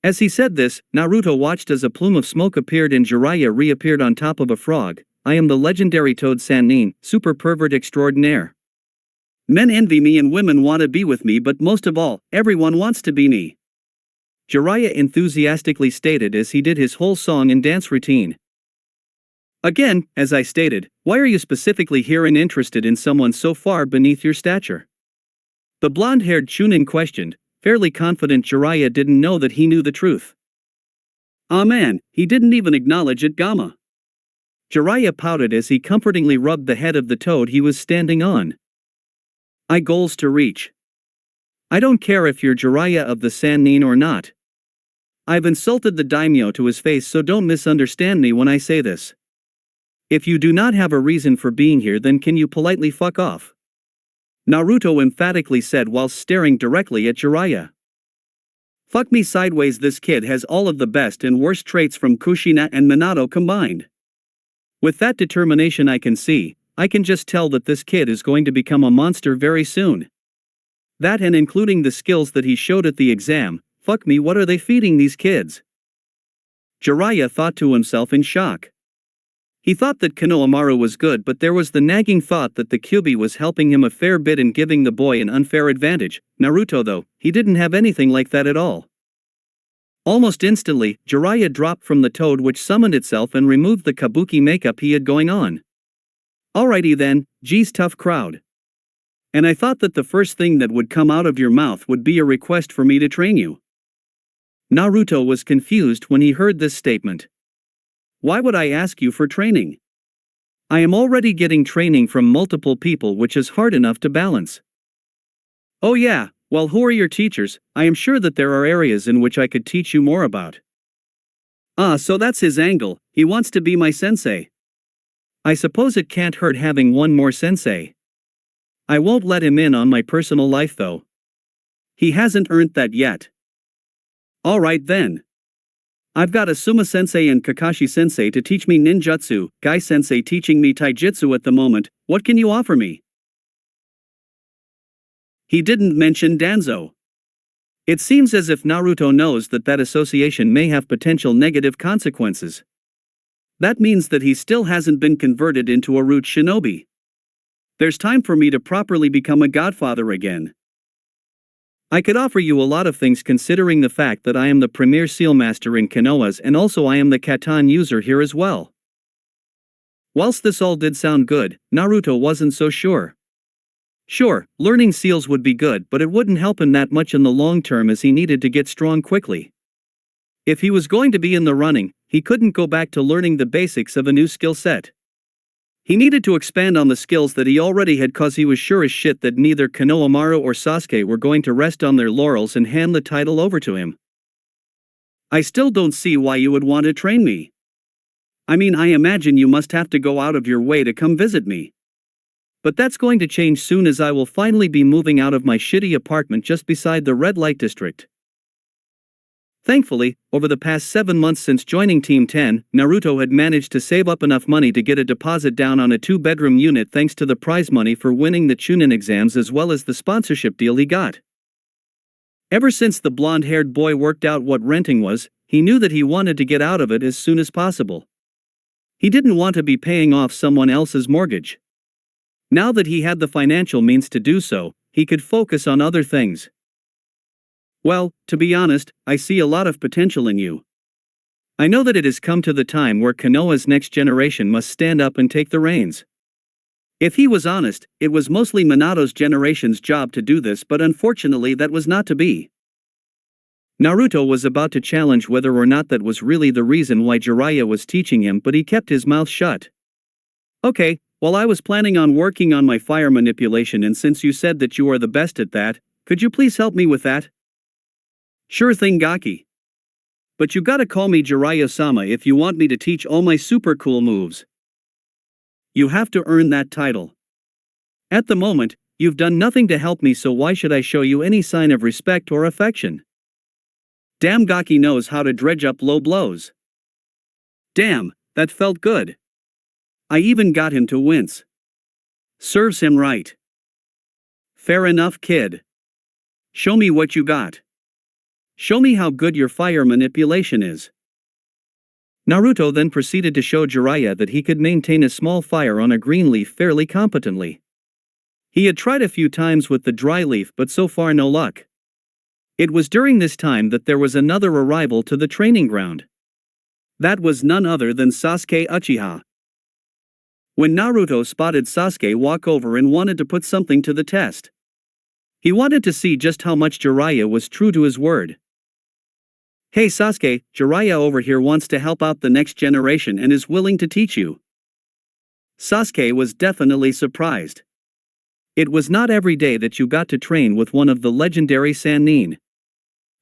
As he said this, Naruto watched as a plume of smoke appeared and Jiraiya reappeared on top of a frog. I am the legendary Toad Sannin, super pervert extraordinaire. Men envy me and women want to be with me, but most of all, everyone wants to be me. Jiraiya enthusiastically stated as he did his whole song and dance routine. Again, as I stated, why are you specifically here and interested in someone so far beneath your stature? The blonde-haired Chunin questioned, fairly confident Jiraiya didn't know that he knew the truth. Ah man, he didn't even acknowledge it, Gamma. Jiraiya pouted as he comfortingly rubbed the head of the toad he was standing on. I goals to reach. I don't care if you're Jiraiya of the Sannin or not. I've insulted the daimyo to his face, so don't misunderstand me when I say this. If you do not have a reason for being here, then can you politely fuck off? Naruto emphatically said while staring directly at Jiraiya. Fuck me sideways, this kid has all of the best and worst traits from Kushina and Minato combined. With that determination I can just tell that this kid is going to become a monster very soon. That, and including the skills that he showed at the exam, fuck me, what are they feeding these kids? Jiraiya thought to himself in shock. He thought that Konohamaru was good, but there was the nagging thought that the Kyuubi was helping him a fair bit and giving the boy an unfair advantage. Naruto, though, he didn't have anything like that at all. Almost instantly, Jiraiya dropped from the toad, which summoned itself and removed the kabuki makeup he had going on. Alrighty then, geez, tough crowd. And I thought that the first thing that would come out of your mouth would be a request for me to train you. Naruto was confused when he heard this statement. Why would I ask you for training? I am already getting training from multiple people, which is hard enough to balance. Oh yeah, Well, who are your teachers? I am sure that there are areas in which I could teach you more about. Ah, so that's his angle, he wants to be my sensei. I suppose it can't hurt having one more sensei. I won't let him in on my personal life though. He hasn't earned that yet. Alright then. I've got Asuma sensei and Kakashi sensei to teach me ninjutsu, Guy sensei teaching me taijutsu at the moment. What can you offer me? He didn't mention Danzo. It seems as if Naruto knows that that association may have potential negative consequences. That means that he still hasn't been converted into a root shinobi. There's time for me to properly become a godfather again. I could offer you a lot of things considering the fact that I am the premier seal master in Konohas and also I am the katan user here as well. Whilst this all did sound good, Naruto wasn't so sure. Sure, learning seals would be good, but it wouldn't help him that much in the long term as he needed to get strong quickly. If he was going to be in the running, he couldn't go back to learning the basics of a new skill set. He needed to expand on the skills that he already had cause he was sure as shit that neither Konohamaru or Sasuke were going to rest on their laurels and hand the title over to him. I still don't see why you would want to train me. I mean, I imagine you must have to go out of your way to come visit me. But that's going to change soon as I will finally be moving out of my shitty apartment just beside the red light district. Thankfully, over the past 7 months since joining Team 10, Naruto had managed to save up enough money to get a deposit down on a 2-bedroom unit thanks to the prize money for winning the Chunin exams as well as the sponsorship deal he got. Ever since the blonde-haired boy worked out what renting was, he knew that he wanted to get out of it as soon as possible. He didn't want to be paying off someone else's mortgage. Now that he had the financial means to do so, he could focus on other things. Well, to be honest, I see a lot of potential in you. I know that it has come to the time where Konoha's next generation must stand up and take the reins. If he was honest, it was mostly Minato's generation's job to do this, but unfortunately that was not to be. Naruto was about to challenge whether or not that was really the reason why Jiraiya was teaching him, but he kept his mouth shut. Okay, well, I was planning on working on my fire manipulation, and since you said that you are the best at that, could you please help me with that? Sure thing, Gaki. But you gotta call me Jiraiya-sama if you want me to teach all my super cool moves. You have to earn that title. At the moment, you've done nothing to help me, so why should I show you any sign of respect or affection? Damn, Gaki knows how to dredge up low blows. Damn, that felt good. I even got him to wince. Serves him right. Fair enough, kid. Show me what you got. Show me how good your fire manipulation is. Naruto then proceeded to show Jiraiya that he could maintain a small fire on a green leaf fairly competently. He had tried a few times with the dry leaf, but so far no luck. It was during this time that there was another arrival to the training ground. That was none other than Sasuke Uchiha. When Naruto spotted Sasuke walk over and wanted to put something to the test. He wanted to see just how much Jiraiya was true to his word. Hey Sasuke, Jiraiya over here wants to help out the next generation and is willing to teach you. Sasuke was definitely surprised. It was not every day that you got to train with one of the legendary Sannin.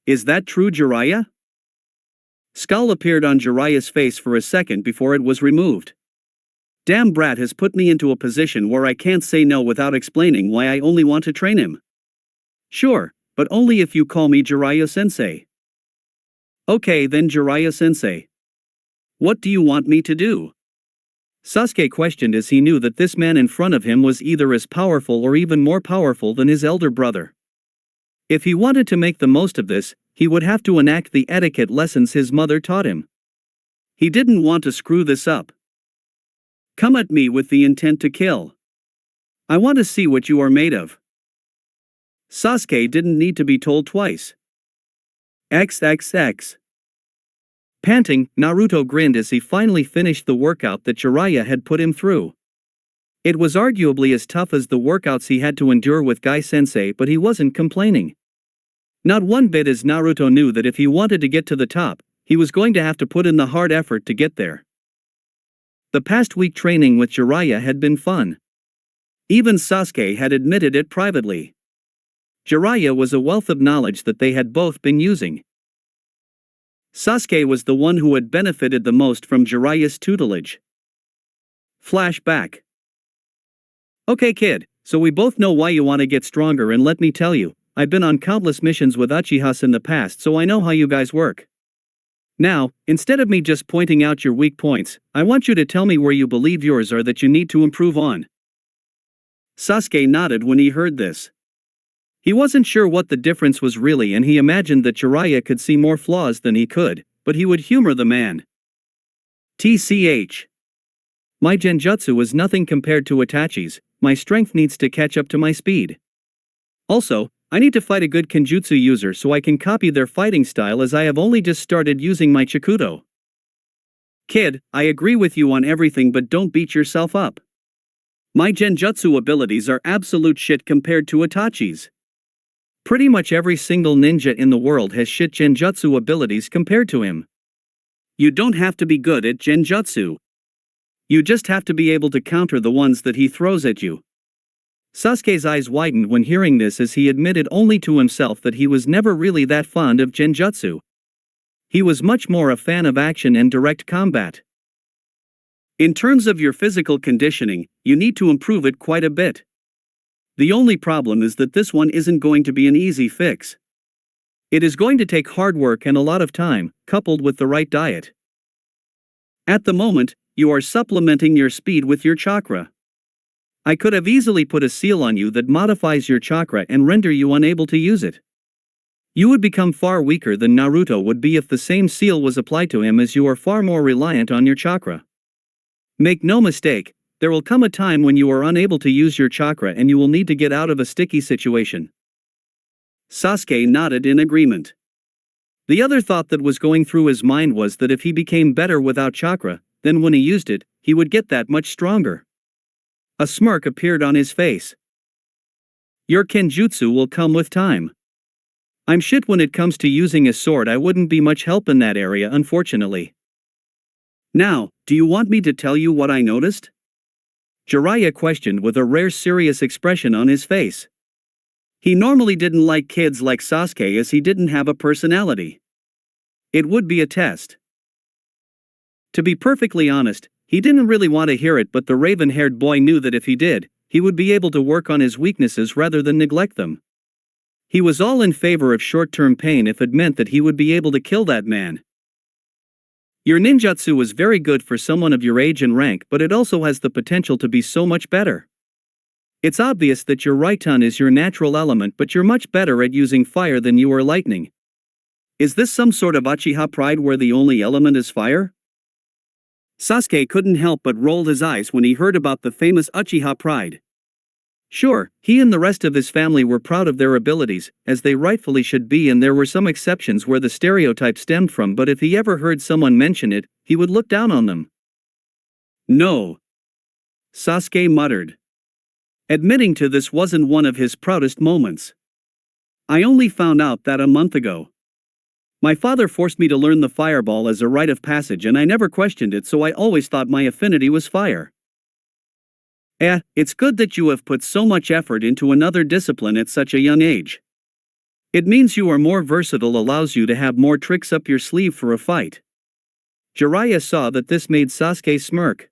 Is that true, Jiraiya? Skull appeared on Jiraiya's face for a second before it was removed. Damn, brat has put me into a position where I can't say no without explaining why I only want to train him. Sure, but only if you call me Jiraiya-sensei. Okay then, Jiraiya-sensei. What do you want me to do? Sasuke questioned as he knew that this man in front of him was either as powerful or even more powerful than his elder brother. If he wanted to make the most of this, he would have to enact the etiquette lessons his mother taught him. He didn't want to screw this up. Come at me with the intent to kill. I want to see what you are made of. Sasuke didn't need to be told twice. XXX. Panting, Naruto grinned as he finally finished the workout that Jiraiya had put him through. It was arguably as tough as the workouts he had to endure with Guy-sensei, but he wasn't complaining. Not one bit, as Naruto knew that if he wanted to get to the top, he was going to have to put in the hard effort to get there. The past week training with Jiraiya had been fun. Even Sasuke had admitted it privately. Jiraiya was a wealth of knowledge that they had both been using. Sasuke was the one who had benefited the most from Jiraiya's tutelage. Flashback. Okay kid, so we both know why you want to get stronger, and let me tell you, I've been on countless missions with Uchihas in the past, so I know how you guys work. Now, instead of me just pointing out your weak points, I want you to tell me where you believe yours are that you need to improve on. Sasuke nodded when he heard this. He wasn't sure what the difference was really, and he imagined that Jiraiya could see more flaws than he could, but he would humor the man. TCH. My genjutsu is nothing compared to Itachi's, my strength needs to catch up to my speed. Also, I need to fight a good kenjutsu user so I can copy their fighting style, as I have only just started using my Chikudo. Kid, I agree with you on everything, but don't beat yourself up. My genjutsu abilities are absolute shit compared to Itachi's. Pretty much every single ninja in the world has shit genjutsu abilities compared to him. You don't have to be good at genjutsu. You just have to be able to counter the ones that he throws at you. Sasuke's eyes widened when hearing this, as he admitted only to himself that he was never really that fond of genjutsu. He was much more a fan of action and direct combat. In terms of your physical conditioning, you need to improve it quite a bit. The only problem is that this one isn't going to be an easy fix. It is going to take hard work and a lot of time, coupled with the right diet. At the moment, you are supplementing your speed with your chakra. I could have easily put a seal on you that modifies your chakra and render you unable to use it. You would become far weaker than Naruto would be if the same seal was applied to him, as you are far more reliant on your chakra. Make no mistake, there will come a time when you are unable to use your chakra and you will need to get out of a sticky situation. Sasuke nodded in agreement. The other thought that was going through his mind was that if he became better without chakra, then when he used it, he would get that much stronger. A smirk appeared on his face. Your kenjutsu will come with time. I'm shit when it comes to using a sword. I wouldn't be much help in that area, unfortunately. Now, do you want me to tell you what I noticed? Jiraiya questioned with a rare serious expression on his face. He normally didn't like kids like Sasuke, as he didn't have a personality. It would be a test. To be perfectly honest, he didn't really want to hear it, but the raven-haired boy knew that if he did, he would be able to work on his weaknesses rather than neglect them. He was all in favor of short-term pain if it meant that he would be able to kill that man. Your ninjutsu is very good for someone of your age and rank, but it also has the potential to be so much better. It's obvious that your Raiton is your natural element, but you're much better at using fire than you are lightning. Is this some sort of Uchiha pride where the only element is fire? Sasuke couldn't help but roll his eyes when he heard about the famous Uchiha pride. Sure, he and the rest of his family were proud of their abilities, as they rightfully should be, and there were some exceptions where the stereotype stemmed from, but if he ever heard someone mention it, he would look down on them. No. Sasuke muttered. Admitting to this wasn't one of his proudest moments. I only found out that a month ago. My father forced me to learn the fireball as a rite of passage, and I never questioned it, so I always thought my affinity was fire. It's good that you have put so much effort into another discipline at such a young age. It means you are more versatile, allows you to have more tricks up your sleeve for a fight. Jiraiya saw that this made Sasuke smirk.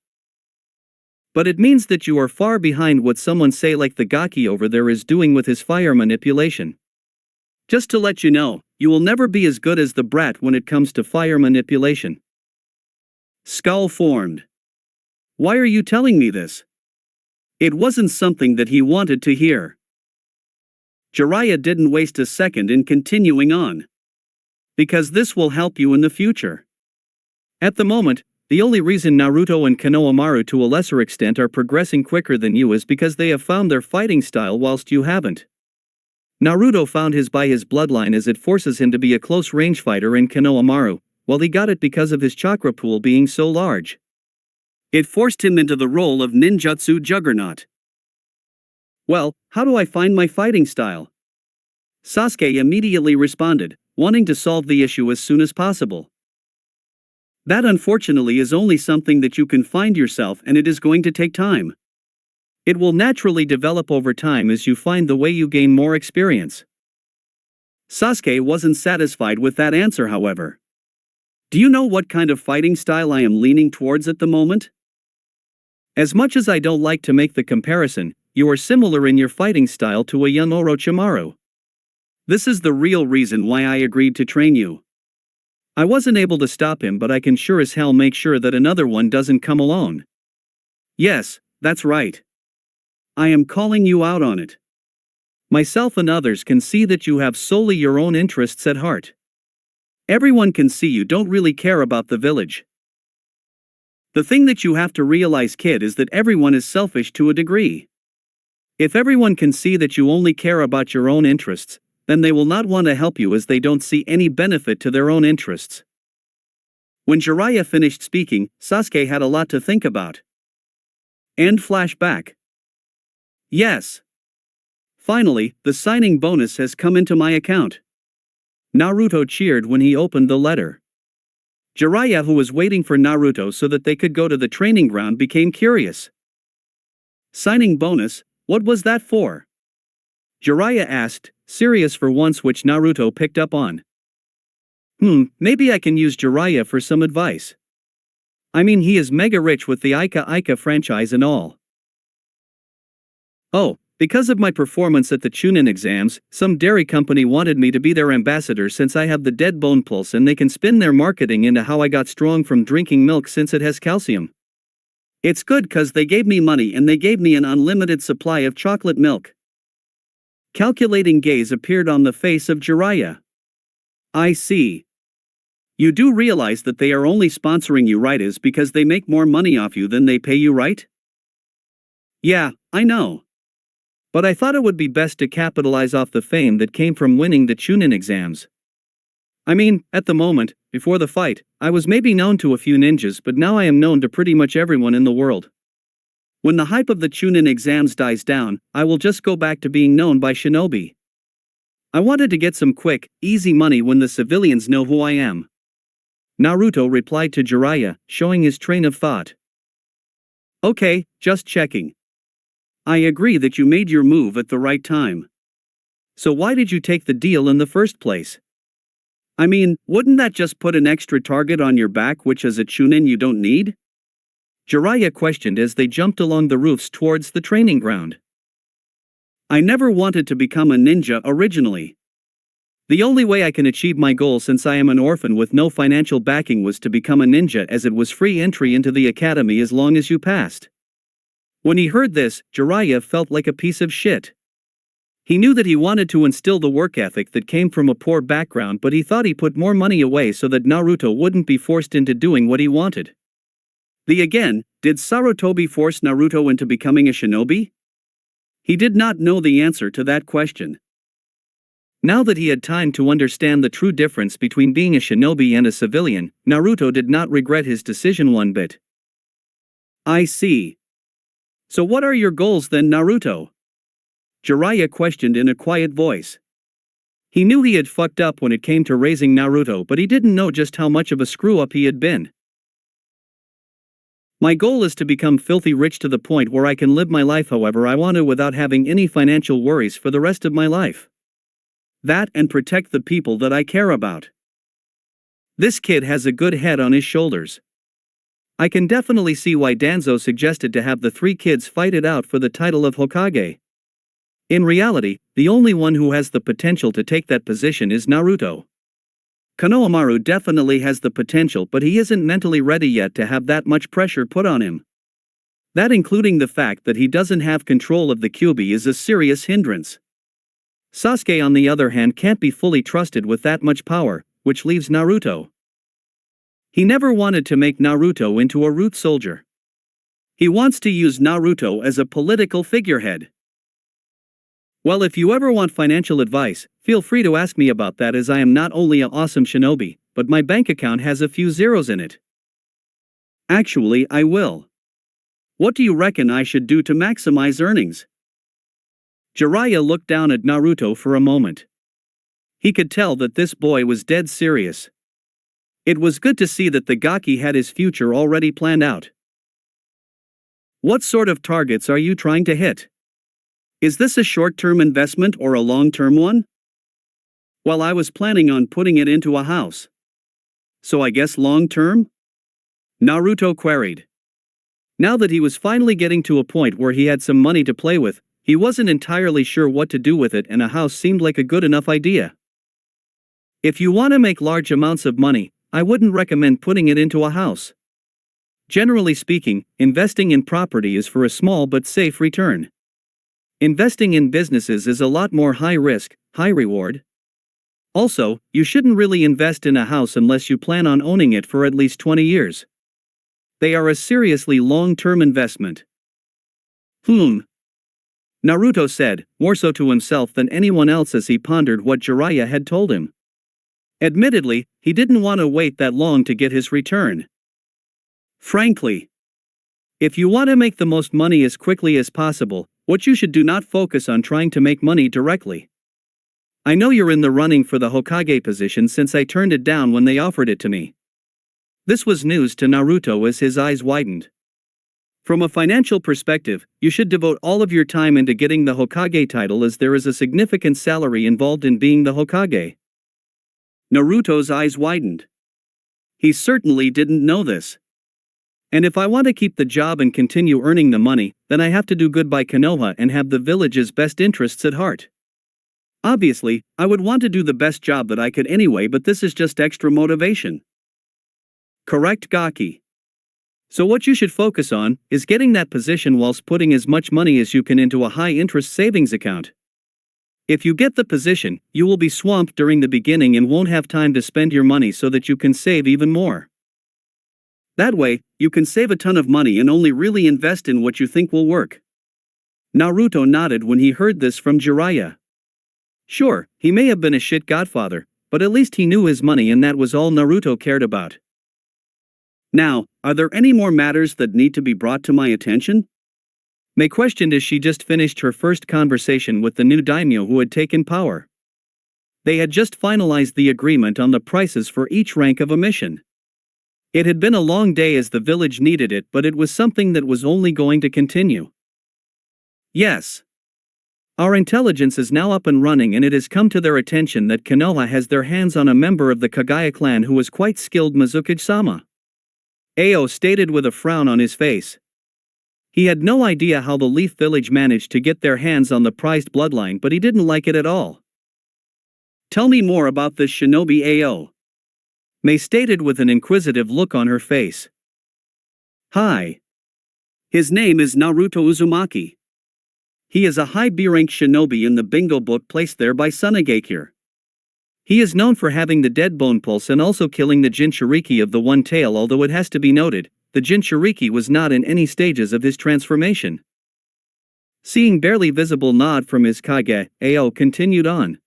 But it means that you are far behind what someone say like the Gaki over there is doing with his fire manipulation. Just to let you know, you will never be as good as the brat when it comes to fire manipulation. Scowl formed. Why are you telling me this? It wasn't something that he wanted to hear. Jiraiya didn't waste a second in continuing on. Because this will help you in the future. At the moment, the only reason Naruto and Konohamaru to a lesser extent are progressing quicker than you is because they have found their fighting style whilst you haven't. Naruto found his by his bloodline, as it forces him to be a close-range fighter, in Konohamaru, while he got it because of his chakra pool being so large. It forced him into the role of ninjutsu juggernaut. Well, how do I find my fighting style? Sasuke immediately responded, wanting to solve the issue as soon as possible. That unfortunately is only something that you can find yourself, and it is going to take time. It will naturally develop over time as you find the way you gain more experience. Sasuke wasn't satisfied with that answer, however. Do you know what kind of fighting style I am leaning towards at the moment? As much as I don't like to make the comparison, you are similar in your fighting style to a young Orochimaru. This is the real reason why I agreed to train you. I wasn't able to stop him, but I can sure as hell make sure that another one doesn't come alone. Yes, that's right. I am calling you out on it. Myself and others can see that you have solely your own interests at heart. Everyone can see you don't really care about the village. The thing that you have to realize, kid, is that everyone is selfish to a degree. If everyone can see that you only care about your own interests, then they will not want to help you as they don't see any benefit to their own interests. When Jiraiya finished speaking, Sasuke had a lot to think about. End flashback. Yes. Finally, the signing bonus has come into my account. Naruto cheered when he opened the letter. Jiraiya, who was waiting for Naruto so that they could go to the training ground, became curious. Signing bonus? What was that for? Jiraiya asked, serious for once, which Naruto picked up on. Maybe I can use Jiraiya for some advice. I mean, he is mega rich with the Ika franchise and all. Oh, because of my performance at the Chunin exams, some dairy company wanted me to be their ambassador since I have the dead bone pulse, and they can spin their marketing into how I got strong from drinking milk since it has calcium. It's good cause they gave me money and they gave me an unlimited supply of chocolate milk. Calculating gaze appeared on the face of Jiraiya. I see. You do realize that they are only sponsoring you, right, is because they make more money off you than they pay you, right? Yeah, I know. But I thought it would be best to capitalize off the fame that came from winning the Chunin exams. I mean, at the moment, before the fight, I was maybe known to a few ninjas, but now I am known to pretty much everyone in the world. When the hype of the Chunin exams dies down, I will just go back to being known by shinobi. I wanted to get some quick, easy money when the civilians know who I am. Naruto replied to Jiraiya, showing his train of thought. Okay, just checking. I agree that you made your move at the right time. So why did you take the deal in the first place? I mean, wouldn't that just put an extra target on your back, which as a Chunin you don't need? Jiraiya questioned as they jumped along the roofs towards the training ground. I never wanted to become a ninja originally. The only way I can achieve my goal, since I am an orphan with no financial backing, was to become a ninja, as it was free entry into the academy as long as you passed. When he heard this, Jiraiya felt like a piece of shit. He knew that he wanted to instill the work ethic that came from a poor background, but he thought he put more money away so that Naruto wouldn't be forced into doing what he wanted. Did Sarutobi force Naruto into becoming a shinobi? He did not know the answer to that question. Now that he had time to understand the true difference between being a shinobi and a civilian, Naruto did not regret his decision one bit. I see. So what are your goals then, Naruto? Jiraiya questioned in a quiet voice. He knew he had fucked up when it came to raising Naruto, but he didn't know just how much of a screw-up he had been. My goal is to become filthy rich to the point where I can live my life however I want to without having any financial worries for the rest of my life. That and protect the people that I care about. This kid has a good head on his shoulders. I can definitely see why Danzo suggested to have the 3 kids fight it out for the title of Hokage. In reality, the only one who has the potential to take that position is Naruto. Konohamaru definitely has the potential, but he isn't mentally ready yet to have that much pressure put on him. That, including the fact that he doesn't have control of the Kyuubi, is a serious hindrance. Sasuke, on the other hand, can't be fully trusted with that much power, which leaves Naruto. He never wanted to make Naruto into a root soldier. He wants to use Naruto as a political figurehead. Well, if you ever want financial advice, feel free to ask me about that, as I am not only an awesome shinobi, but my bank account has a few zeros in it. Actually, I will. What do you reckon I should do to maximize earnings? Jiraiya looked down at Naruto for a moment. He could tell that this boy was dead serious. It was good to see that the Gaki had his future already planned out. What sort of targets are you trying to hit? Is this a short-term investment or a long-term one? Well, I was planning on putting it into a house. So I guess long-term? Naruto queried. Now that he was finally getting to a point where he had some money to play with, he wasn't entirely sure what to do with it, and a house seemed like a good enough idea. If you want to make large amounts of money, I wouldn't recommend putting it into a house. Generally speaking, investing in property is for a small but safe return. Investing in businesses is a lot more high risk, high reward. Also, you shouldn't really invest in a house unless you plan on owning it for at least 20 years. They are a seriously long-term investment. Naruto said, more so to himself than anyone else as he pondered what Jiraiya had told him. Admittedly, he didn't want to wait that long to get his return. Frankly, if you want to make the most money as quickly as possible, what you should do not focus on trying to make money directly. I know you're in the running for the Hokage position since I turned it down when they offered it to me. This was news to Naruto as his eyes widened. From a financial perspective, you should devote all of your time into getting the Hokage title as there is a significant salary involved in being the Hokage. Naruto's eyes widened. He certainly didn't know this. And if I want to keep the job and continue earning the money, then I have to do good by Konoha and have the village's best interests at heart. Obviously, I would want to do the best job that I could anyway, but this is just extra motivation. Correct, Gaki. So what you should focus on is getting that position whilst putting as much money as you can into a high-interest savings account. If you get the position, you will be swamped during the beginning and won't have time to spend your money so that you can save even more. That way, you can save a ton of money and only really invest in what you think will work. Naruto nodded when he heard this from Jiraiya. Sure, he may have been a shit godfather, but at least he knew his money and that was all Naruto cared about. Now, are there any more matters that need to be brought to my attention? May questioned as she just finished her first conversation with the new daimyo who had taken power. They had just finalized the agreement on the prices for each rank of a mission. It had been a long day as the village needed it, but it was something that was only going to continue. Yes. Our intelligence is now up and running, and it has come to their attention that Konoha has their hands on a member of the Kagaya clan who is quite skilled, Mizukage-sama. Ao stated with a frown on his face. He had no idea how the Leaf Village managed to get their hands on the prized bloodline, but he didn't like it at all. Tell me more about this shinobi Ao. May stated with an inquisitive look on her face. Hi. His name is Naruto Uzumaki. He is a high B-rank shinobi in the bingo book placed there by Tsunagakure. He is known for having the dead bone pulse and also killing the Jinchuriki of the One Tail, although it has to be noted, the Jinchuriki was not in any stages of his transformation. Seeing barely visible nod from his Kage, Ao continued on.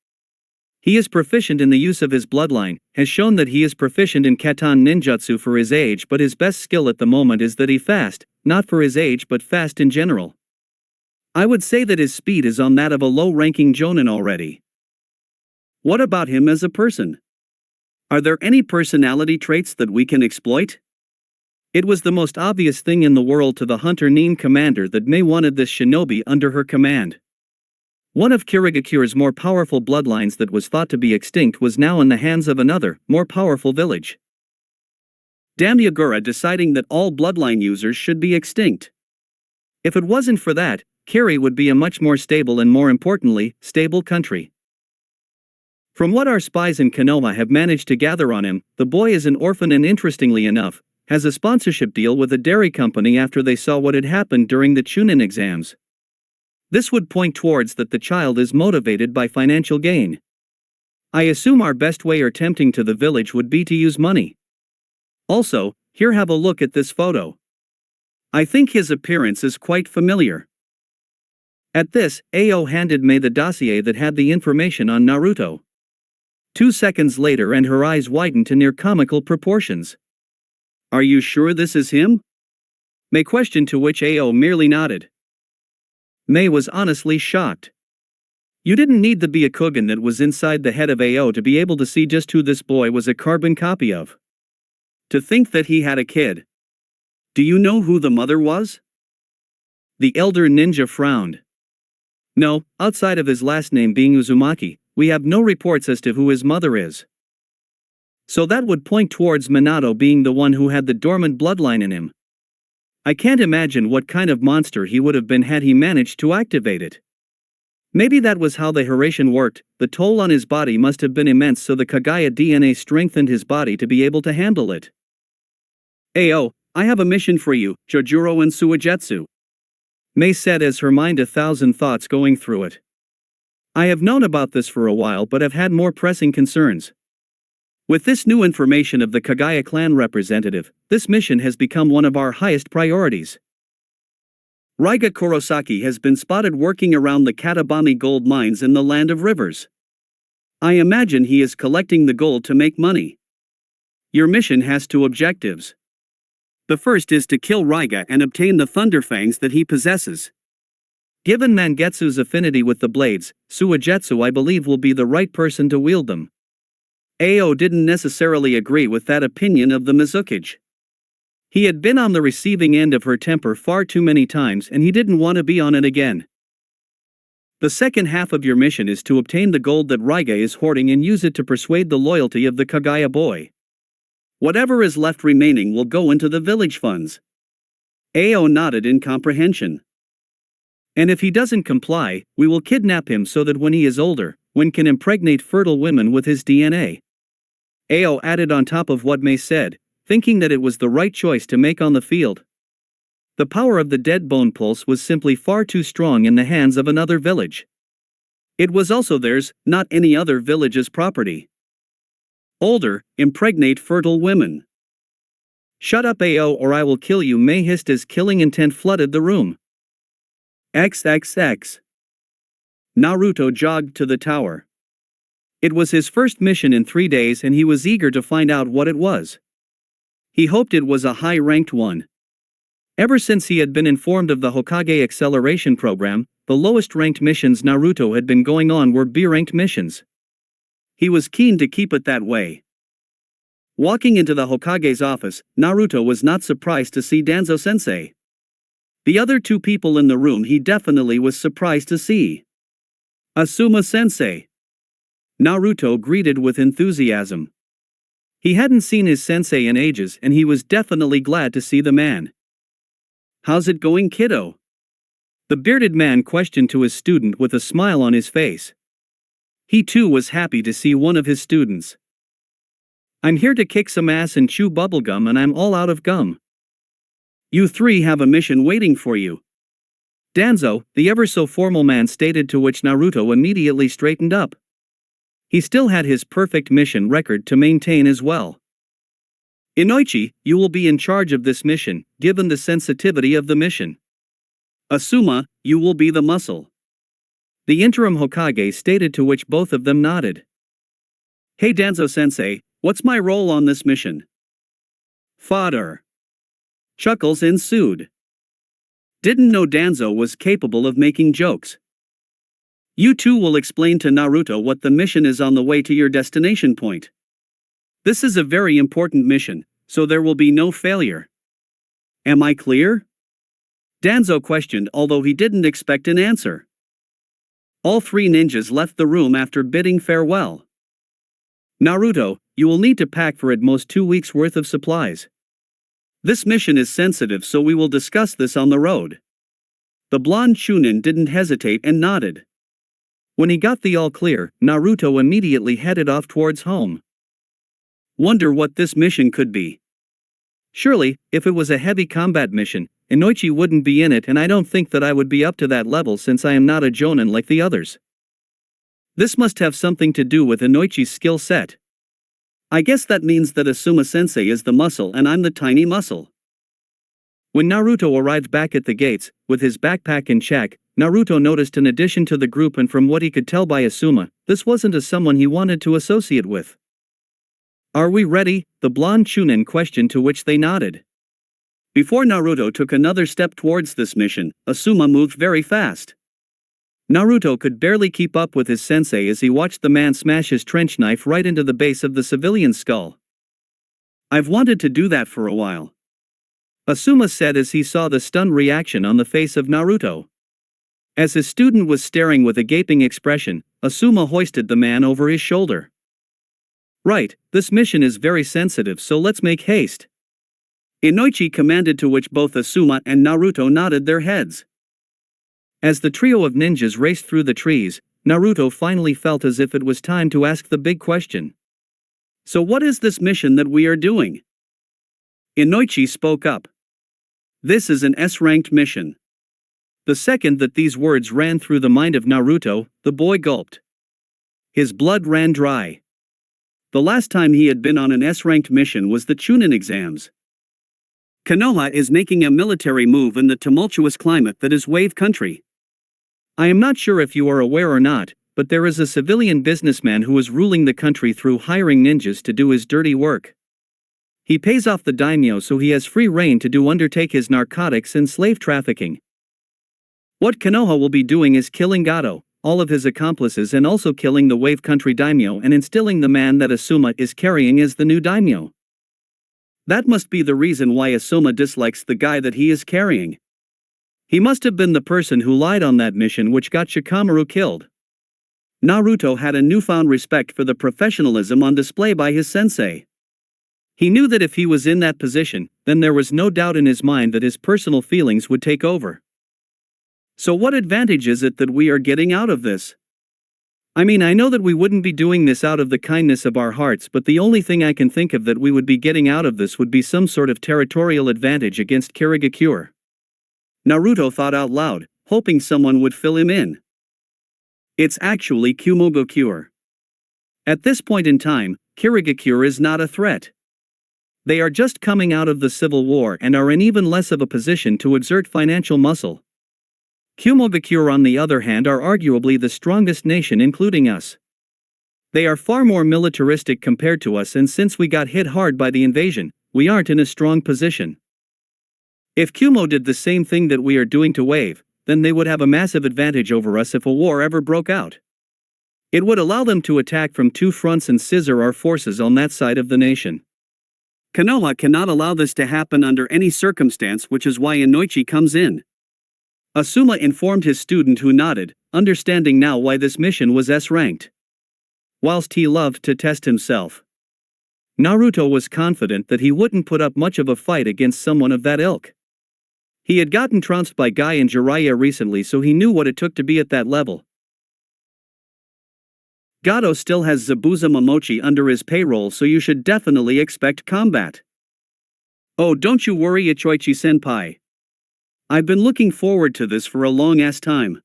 He is proficient in the use of his bloodline, has shown that he is proficient in katan ninjutsu for his age, but his best skill at the moment is that he fast, not for his age but fast in general. I would say that his speed is on that of a low-ranking jonin already. What about him as a person? Are there any personality traits that we can exploit? It was the most obvious thing in the world to the Hunter Nin commander that Mei wanted this shinobi under her command. One of Kirigakure's more powerful bloodlines that was thought to be extinct was now in the hands of another, more powerful village. Damn Yagura deciding that all bloodline users should be extinct. If it wasn't for that, Kiri would be a much more stable and, more importantly, stable country. From what our spies in Konoha have managed to gather on him, the boy is an orphan and, interestingly enough, has a sponsorship deal with a dairy company after they saw what had happened during the Chunin exams. This would point towards that the child is motivated by financial gain. I assume our best way or tempting to the village would be to use money. Also, here, have a look at this photo. I think his appearance is quite familiar. At this, Ao handed Mei the dossier that had the information on Naruto. 2 seconds later and her eyes widened to near comical proportions. Are you sure this is him? Mei questioned, to which Ao merely nodded. Mei was honestly shocked. You didn't need the Byakugan that was inside the head of Ao to be able to see just who this boy was a carbon copy of. To think that he had a kid. Do you know who the mother was? The elder ninja frowned. No, outside of his last name being Uzumaki, we have no reports as to who his mother is. So that would point towards Minato being the one who had the dormant bloodline in him. I can't imagine what kind of monster he would have been had he managed to activate it. Maybe that was how the Hiraishin worked. The toll on his body must have been immense, so the Kagaya DNA strengthened his body to be able to handle it. Ayo, I have a mission for you, Jojuro and Suigetsu. Mei said as her mind 1,000 thoughts going through it. I have known about this for a while but have had more pressing concerns. With this new information of the Kagaya clan representative, this mission has become one of our highest priorities. Raiga Kurosaki has been spotted working around the Katabami gold mines in the Land of Rivers. I imagine he is collecting the gold to make money. Your mission has 2 objectives. The first is to kill Raiga and obtain the Thunder Fangs that he possesses. Given Mangetsu's affinity with the blades, Suigetsu I believe will be the right person to wield them. Ao didn't necessarily agree with that opinion of the Mizukage. He had been on the receiving end of her temper far too many times and he didn't want to be on it again. The second half of your mission is to obtain the gold that Raiga is hoarding and use it to persuade the loyalty of the Kagaya boy. Whatever is left remaining will go into the village funds. Ao nodded in comprehension. And if he doesn't comply, we will kidnap him so that when he is older, one can impregnate fertile women with his DNA. Ao added on top of what Mei said, thinking that it was the right choice to make on the field. The power of the dead bone pulse was simply far too strong in the hands of another village. It was also theirs, not any other village's property. Older, impregnate fertile women. Shut up Ao or I will kill you, Mei hissed as killing intent flooded the room. XXX. Naruto jogged to the tower. It was his first mission in 3 days and he was eager to find out what it was. He hoped it was a high-ranked one. Ever since he had been informed of the Hokage acceleration program, the lowest-ranked missions Naruto had been going on were B-ranked missions. He was keen to keep it that way. Walking into the Hokage's office, Naruto was not surprised to see Danzo-sensei. The other 2 people in the room he definitely was surprised to see. Asuma-sensei. Naruto greeted with enthusiasm. He hadn't seen his sensei in ages and he was definitely glad to see the man. How's it going, kiddo? The bearded man questioned to his student with a smile on his face. He too was happy to see one of his students. I'm here to kick some ass and chew bubblegum and I'm all out of gum. You 3 have a mission waiting for you. Danzo, the ever-so-formal man stated, to which Naruto immediately straightened up. He still had his perfect mission record to maintain as well. Inoichi, you will be in charge of this mission, given the sensitivity of the mission. Asuma, you will be the muscle. The interim Hokage stated, to which both of them nodded. Hey Danzo-sensei, what's my role on this mission? Fodder. Chuckles ensued. Didn't know Danzo was capable of making jokes. You 2 will explain to Naruto what the mission is on the way to your destination point. This is a very important mission, so there will be no failure. Am I clear? Danzo questioned, although he didn't expect an answer. All 3 ninjas left the room after bidding farewell. Naruto, you will need to pack for at most 2 weeks' worth of supplies. This mission is sensitive, so we will discuss this on the road. The blonde Chunin didn't hesitate and nodded. When he got the all clear, Naruto immediately headed off towards home. Wonder what this mission could be. Surely, if it was a heavy combat mission, Inoichi wouldn't be in it, and I don't think that I would be up to that level since I am not a jonin like the others. This must have something to do with Inoichi's skill set. I guess that means that Asuma-sensei is the muscle and I'm the tiny muscle. When Naruto arrived back at the gates, with his backpack in check, Naruto noticed an addition to the group, and from what he could tell by Asuma, this wasn't someone he wanted to associate with. Are we ready? The blonde Chunin questioned, to which they nodded. Before Naruto took another step towards this mission, Asuma moved very fast. Naruto could barely keep up with his sensei as he watched the man smash his trench knife right into the base of the civilian's skull. I've wanted to do that for a while. Asuma said as he saw the stunned reaction on the face of Naruto. As his student was staring with a gaping expression, Asuma hoisted the man over his shoulder. Right, this mission is very sensitive, so let's make haste. Inoichi commanded, to which both Asuma and Naruto nodded their heads. As the trio of ninjas raced through the trees, Naruto finally felt as if it was time to ask the big question. So what is this mission that we are doing? Inoichi spoke up. This is an S-ranked mission. The second that these words ran through the mind of Naruto, the boy gulped. His blood ran dry. The last time he had been on an S-ranked mission was the Chunin exams. Konoha is making a military move in the tumultuous climate that is Wave Country. I am not sure if you are aware or not, but there is a civilian businessman who is ruling the country through hiring ninjas to do his dirty work. He pays off the daimyo so he has free rein to undertake his narcotics and slave trafficking. What Konoha will be doing is killing Gato, all of his accomplices, and also killing the Wave Country daimyo and instilling the man that Asuma is carrying as the new daimyo. That must be the reason why Asuma dislikes the guy that he is carrying. He must have been the person who lied on that mission which got Shikamaru killed. Naruto had a newfound respect for the professionalism on display by his sensei. He knew that if he was in that position, then there was no doubt in his mind that his personal feelings would take over. So what advantage is it that we are getting out of this? I mean, I know that we wouldn't be doing this out of the kindness of our hearts, but the only thing I can think of that we would be getting out of this would be some sort of territorial advantage against Kirigakure. Naruto thought out loud, hoping someone would fill him in. It's actually Kumogakure. At this point in time, Kirigakure is not a threat. They are just coming out of the civil war and are in even less of a position to exert financial muscle. Kumogakure, on the other hand, are arguably the strongest nation, including us. They are far more militaristic compared to us, and since we got hit hard by the invasion, we aren't in a strong position. If Kumo did the same thing that we are doing to Wave, then they would have a massive advantage over us if a war ever broke out. It would allow them to attack from two fronts and scissor our forces on that side of the nation. Konoha cannot allow this to happen under any circumstance, which is why Inoichi comes in. Asuma informed his student, who nodded, understanding now why this mission was S-ranked. Whilst he loved to test himself, Naruto was confident that he wouldn't put up much of a fight against someone of that ilk. He had gotten trounced by Guy and Jiraiya recently, so he knew what it took to be at that level. Gato still has Zabuza Momochi under his payroll, so you should definitely expect combat. Oh, don't you worry, Ichoichi-senpai. I've been looking forward to this for a long-ass time.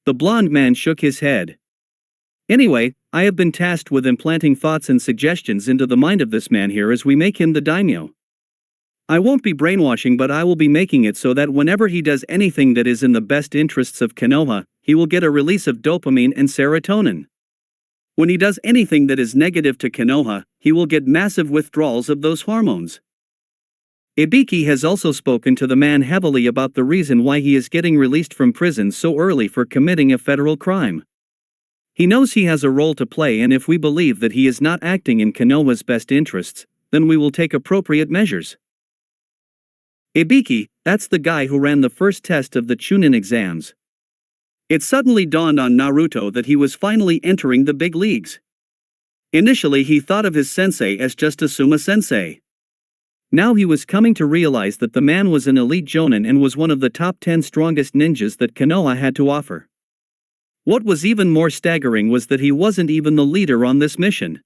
The blonde man shook his head. Anyway, I have been tasked with implanting thoughts and suggestions into the mind of this man here as we make him the daimyo. I won't be brainwashing, but I will be making it so that whenever he does anything that is in the best interests of Konoha, he will get a release of dopamine and serotonin. When he does anything that is negative to Konoha, he will get massive withdrawals of those hormones. Ibiki has also spoken to the man heavily about the reason why he is getting released from prison so early for committing a federal crime. He knows he has a role to play, and if we believe that he is not acting in Konoha's best interests, then we will take appropriate measures. Ibiki, that's the guy who ran the first test of the Chunin exams. It suddenly dawned on Naruto that he was finally entering the big leagues. Initially he thought of his sensei as just Asuma-sensei. Now he was coming to realize that the man was an elite jonin and was one of the top 10 strongest ninjas that Konoha had to offer. What was even more staggering was that he wasn't even the leader on this mission.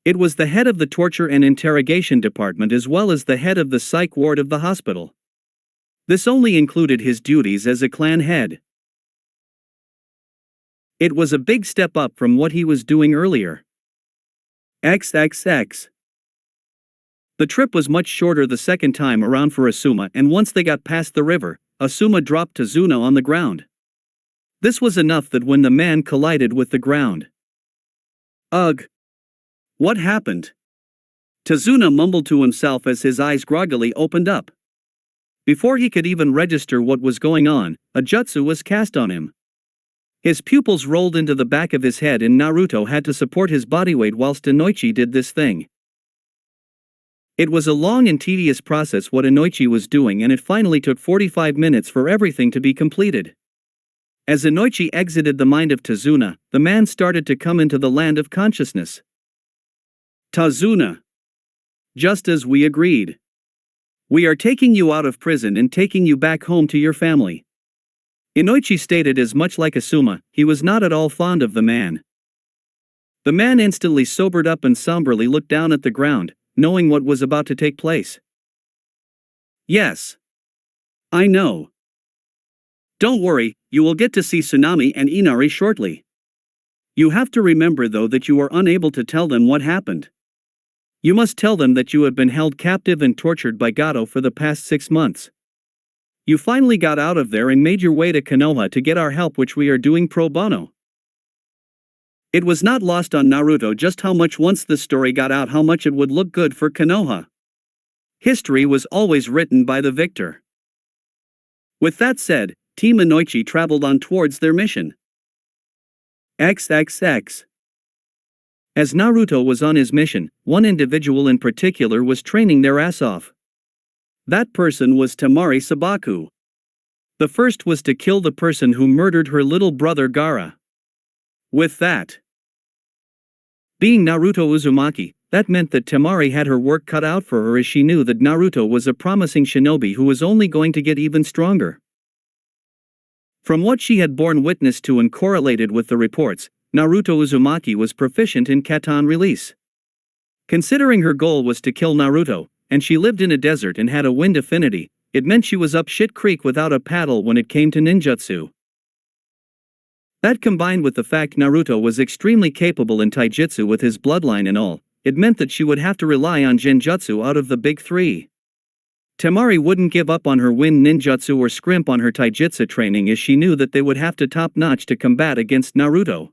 It was the head of the torture and interrogation department as well as the head of the psych ward of the hospital. This only included his duties as a clan head. It was a big step up from what he was doing earlier. XXX. The trip was much shorter the second time around for Asuma, and once they got past the river, Asuma dropped Tazuna on the ground. This was enough that when the man collided with the ground. Ugh! What happened? Tazuna mumbled to himself as his eyes groggily opened up. Before he could even register what was going on, a jutsu was cast on him. His pupils rolled into the back of his head and Naruto had to support his body weight whilst Inoichi did this thing. It was a long and tedious process what Inoichi was doing, and it finally took 45 minutes for everything to be completed. As Inoichi exited the mind of Tazuna, the man started to come into the land of consciousness. Tazuna. Just as we agreed. We are taking you out of prison and taking you back home to your family. Inoichi stated as much like Asuma. He was not at all fond of the man. The man instantly sobered up and somberly looked down at the ground, knowing what was about to take place. Yes. I know. Don't worry, you will get to see Tsunami and Inari shortly. You have to remember though that you are unable to tell them what happened. You must tell them that you have been held captive and tortured by Gato for the past 6 months. You finally got out of there and made your way to Konoha to get our help, which we are doing pro bono. It was not lost on Naruto just how much, once the story got out, how much it would look good for Konoha. History was always written by the victor. With that said, Team Inoichi traveled on towards their mission. XXX. As Naruto was on his mission, one individual in particular was training their ass off. That person was Temari Sabaku. The first was to kill the person who murdered her little brother Gaara. With that, being Naruto Uzumaki, that meant that Temari had her work cut out for her, as she knew that Naruto was a promising shinobi who was only going to get even stronger. From what she had borne witness to and correlated with the reports, Naruto Uzumaki was proficient in katan release. Considering her goal was to kill Naruto, and she lived in a desert and had a wind affinity, it meant she was up shit creek without a paddle when it came to ninjutsu. That, combined with the fact Naruto was extremely capable in taijutsu with his bloodline and all, it meant that she would have to rely on genjutsu out of the big three. Temari wouldn't give up on her wind ninjutsu or scrimp on her taijutsu training, as she knew that they would have to top-notch to combat against Naruto.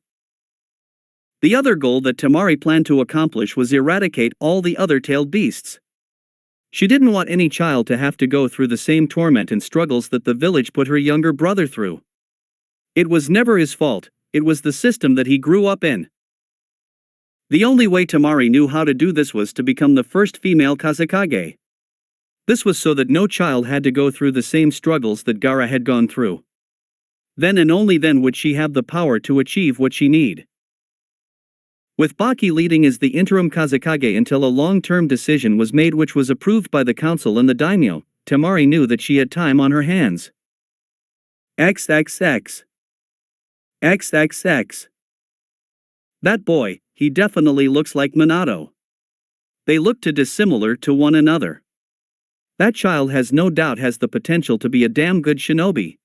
The other goal that Temari planned to accomplish was eradicate all the other tailed beasts. She didn't want any child to have to go through the same torment and struggles that the village put her younger brother through. It was never his fault, it was the system that he grew up in. The only way Temari knew how to do this was to become the first female Kazekage. This was so that no child had to go through the same struggles that Gaara had gone through. Then and only then would she have the power to achieve what she need. With Baki leading as the interim Kazekage until a long-term decision was made which was approved by the council and the daimyo, Temari knew that she had time on her hands. XXX. XXX. That boy, he definitely looks like Minato. They look too dissimilar to one another. That child has no doubt has the potential to be a damn good shinobi.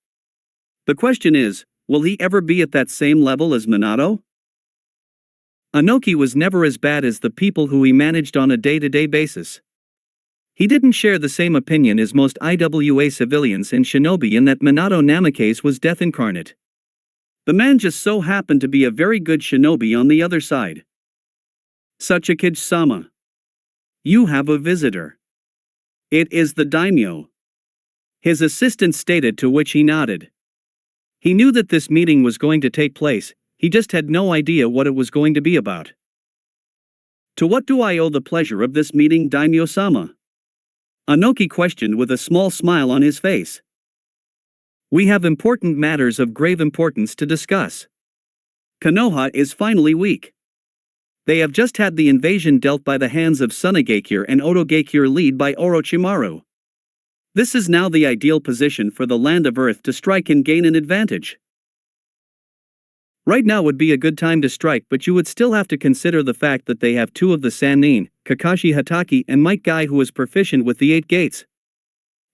The question is, will he ever be at that same level as Minato? Inoki was never as bad as the people who he managed on a day-to-day basis. He didn't share the same opinion as most IWA civilians and shinobi in that Minato Namikaze was death incarnate. The man just so happened to be a very good shinobi on the other side. Sachikage-sama. You have a visitor. It is the daimyo. His assistant stated, to which he nodded. He knew that this meeting was going to take place, he just had no idea what it was going to be about. To what do I owe the pleasure of this meeting, daimyo-sama? Inoki questioned with a small smile on his face. We have important matters of grave importance to discuss. Konoha is finally weak. They have just had the invasion dealt by the hands of Tsunagakure and Otogakure led by Orochimaru. This is now the ideal position for the Land of Earth to strike and gain an advantage. Right now would be a good time to strike, but you would still have to consider the fact that they have 2 of the Sannin, Kakashi Hatake and Might Guy, who is proficient with the 8 gates.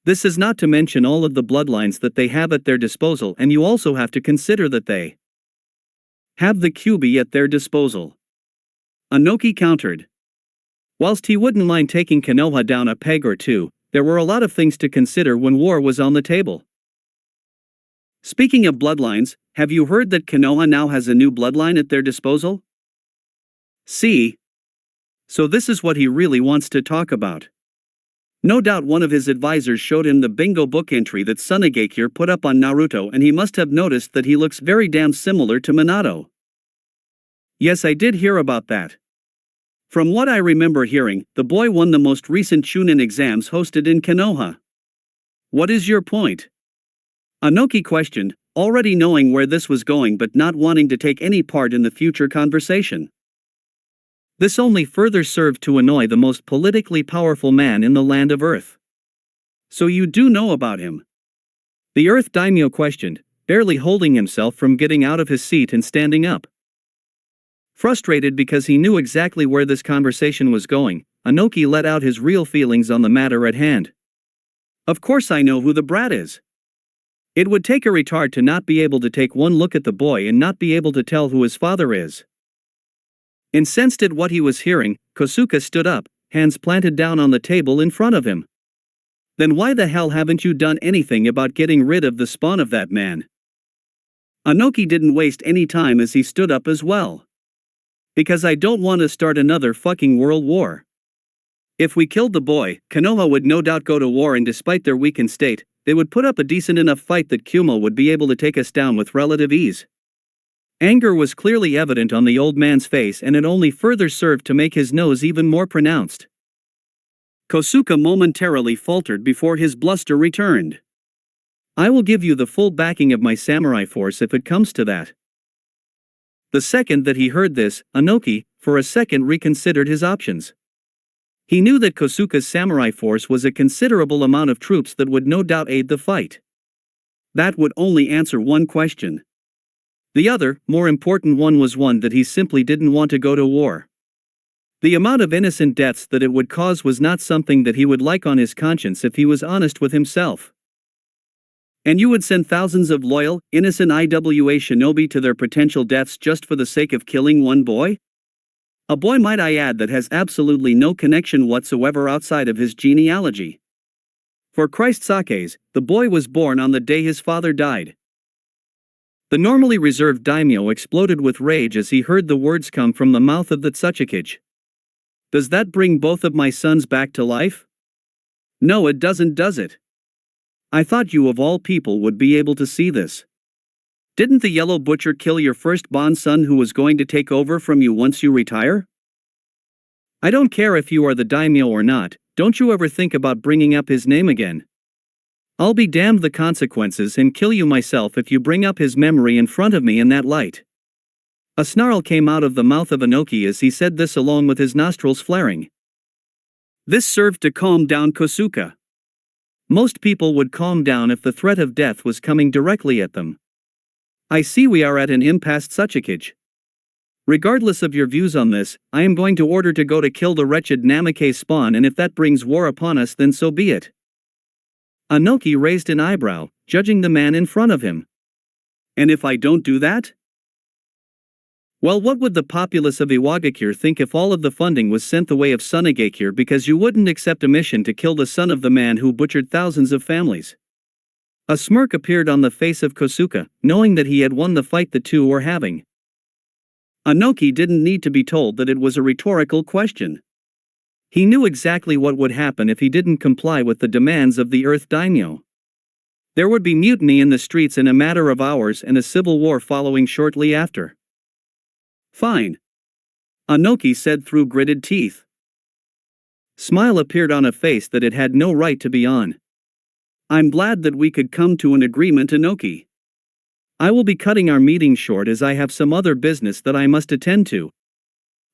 This is not to mention all of the bloodlines that they have at their disposal, and you also have to consider that they have the Kyuubi at their disposal. Inoki countered. Whilst he wouldn't mind taking Konoha down a peg or two, there were a lot of things to consider when war was on the table. Speaking of bloodlines, have you heard that Konoha now has a new bloodline at their disposal? See? So this is what he really wants to talk about. No doubt one of his advisors showed him the bingo book entry that Tsunagakure put up on Naruto, and he must have noticed that he looks very damn similar to Minato. Yes, I did hear about that. From what I remember hearing, the boy won the most recent Chunin exams hosted in Konoha. What is your point? Anoki questioned, already knowing where this was going but not wanting to take any part in the future conversation. This only further served to annoy the most politically powerful man in the land of Earth. So you do know about him? The Earth Daimyo questioned, barely holding himself from getting out of his seat and standing up. Frustrated because he knew exactly where this conversation was going, Anoki let out his real feelings on the matter at hand. Of course I know who the brat is. It would take a retard to not be able to take one look at the boy and not be able to tell who his father is. Incensed at what he was hearing, Kosuke stood up, hands planted down on the table in front of him. Then why the hell haven't you done anything about getting rid of the spawn of that man? Anoki didn't waste any time as he stood up as well. Because I don't want to start another fucking world war. If we killed the boy, Konoha would no doubt go to war, and despite their weakened state, they would put up a decent enough fight that Kumo would be able to take us down with relative ease. Anger was clearly evident on the old man's face, and it only further served to make his nose even more pronounced. Kosuke momentarily faltered before his bluster returned. I will give you the full backing of my samurai force if it comes to that. The second that he heard this, Anoki, for a second reconsidered his options. He knew that Kosuke's samurai force was a considerable amount of troops that would no doubt aid the fight. That would only answer one question. The other, more important one was one that he simply didn't want to go to war. The amount of innocent deaths that it would cause was not something that he would like on his conscience if he was honest with himself. And you would send thousands of loyal, innocent IWA shinobi to their potential deaths just for the sake of killing one boy? A boy, might I add, that has absolutely no connection whatsoever outside of his genealogy. For Christ's sakes, the boy was born on the day his father died. The normally reserved daimyo exploded with rage as he heard the words come from the mouth of the Tsuchikage. Does that bring both of my sons back to life? No, it doesn't, does it? I thought you of all people would be able to see this. Didn't the Yellow Butcher kill your firstborn son who was going to take over from you once you retire? I don't care if you are the daimyo or not, don't you ever think about bringing up his name again. I'll be damned the consequences and kill you myself if you bring up his memory in front of me in that light. A snarl came out of the mouth of Anoki as he said this, along with his nostrils flaring. This served to calm down Kosuke. Most people would calm down if the threat of death was coming directly at them. I see we are at an impasse, Tsuchikage. Regardless of your views on this, I am going to order to go to kill the wretched Namikaze spawn, and if that brings war upon us, then so be it. Anoki raised an eyebrow, judging the man in front of him. And if I don't do that? Well, what would the populace of Iwagakure think if all of the funding was sent the way of Sunagakure because you wouldn't accept a mission to kill the son of the man who butchered thousands of families? A smirk appeared on the face of Kosuke, knowing that he had won the fight the two were having. Anoki didn't need to be told that it was a rhetorical question. He knew exactly what would happen if he didn't comply with the demands of the Earth Daimyo. There would be mutiny in the streets in a matter of hours and a civil war following shortly after. Fine. Anoki said through gritted teeth. Smile appeared on a face that it had no right to be on. I'm glad that we could come to an agreement, Anoki. I will be cutting our meeting short as I have some other business that I must attend to,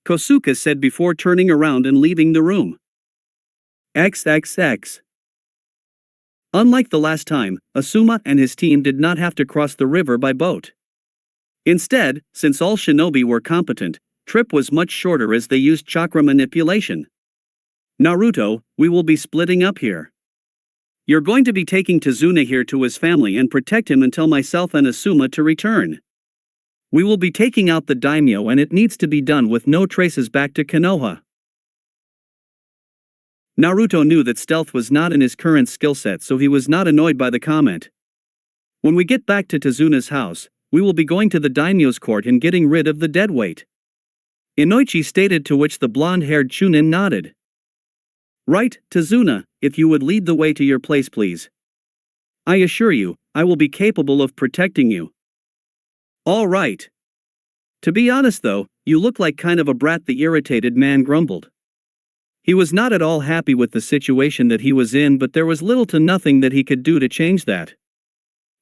Kosuke said before turning around and leaving the room. XXX. Unlike the last time, Asuma and his team did not have to cross the river by boat. Instead, since all shinobi were competent, trip was much shorter as they used chakra manipulation. Naruto, we will be splitting up here. You're going to be taking Tazuna here to his family and protect him until myself and Asuma to return. We will be taking out the daimyo, and it needs to be done with no traces back to Konoha. Naruto knew that stealth was not in his current skill set, so he was not annoyed by the comment. When we get back to Tazuna's house, we will be going to the daimyo's court and getting rid of the deadweight. Inoichi stated, to which the blonde-haired Chunin nodded. Right, Tazuna, if you would lead the way to your place, please. I assure you, I will be capable of protecting you. All right. To be honest though, you look like kind of a brat, the irritated man grumbled. He was not at all happy with the situation that he was in, but there was little to nothing that he could do to change that.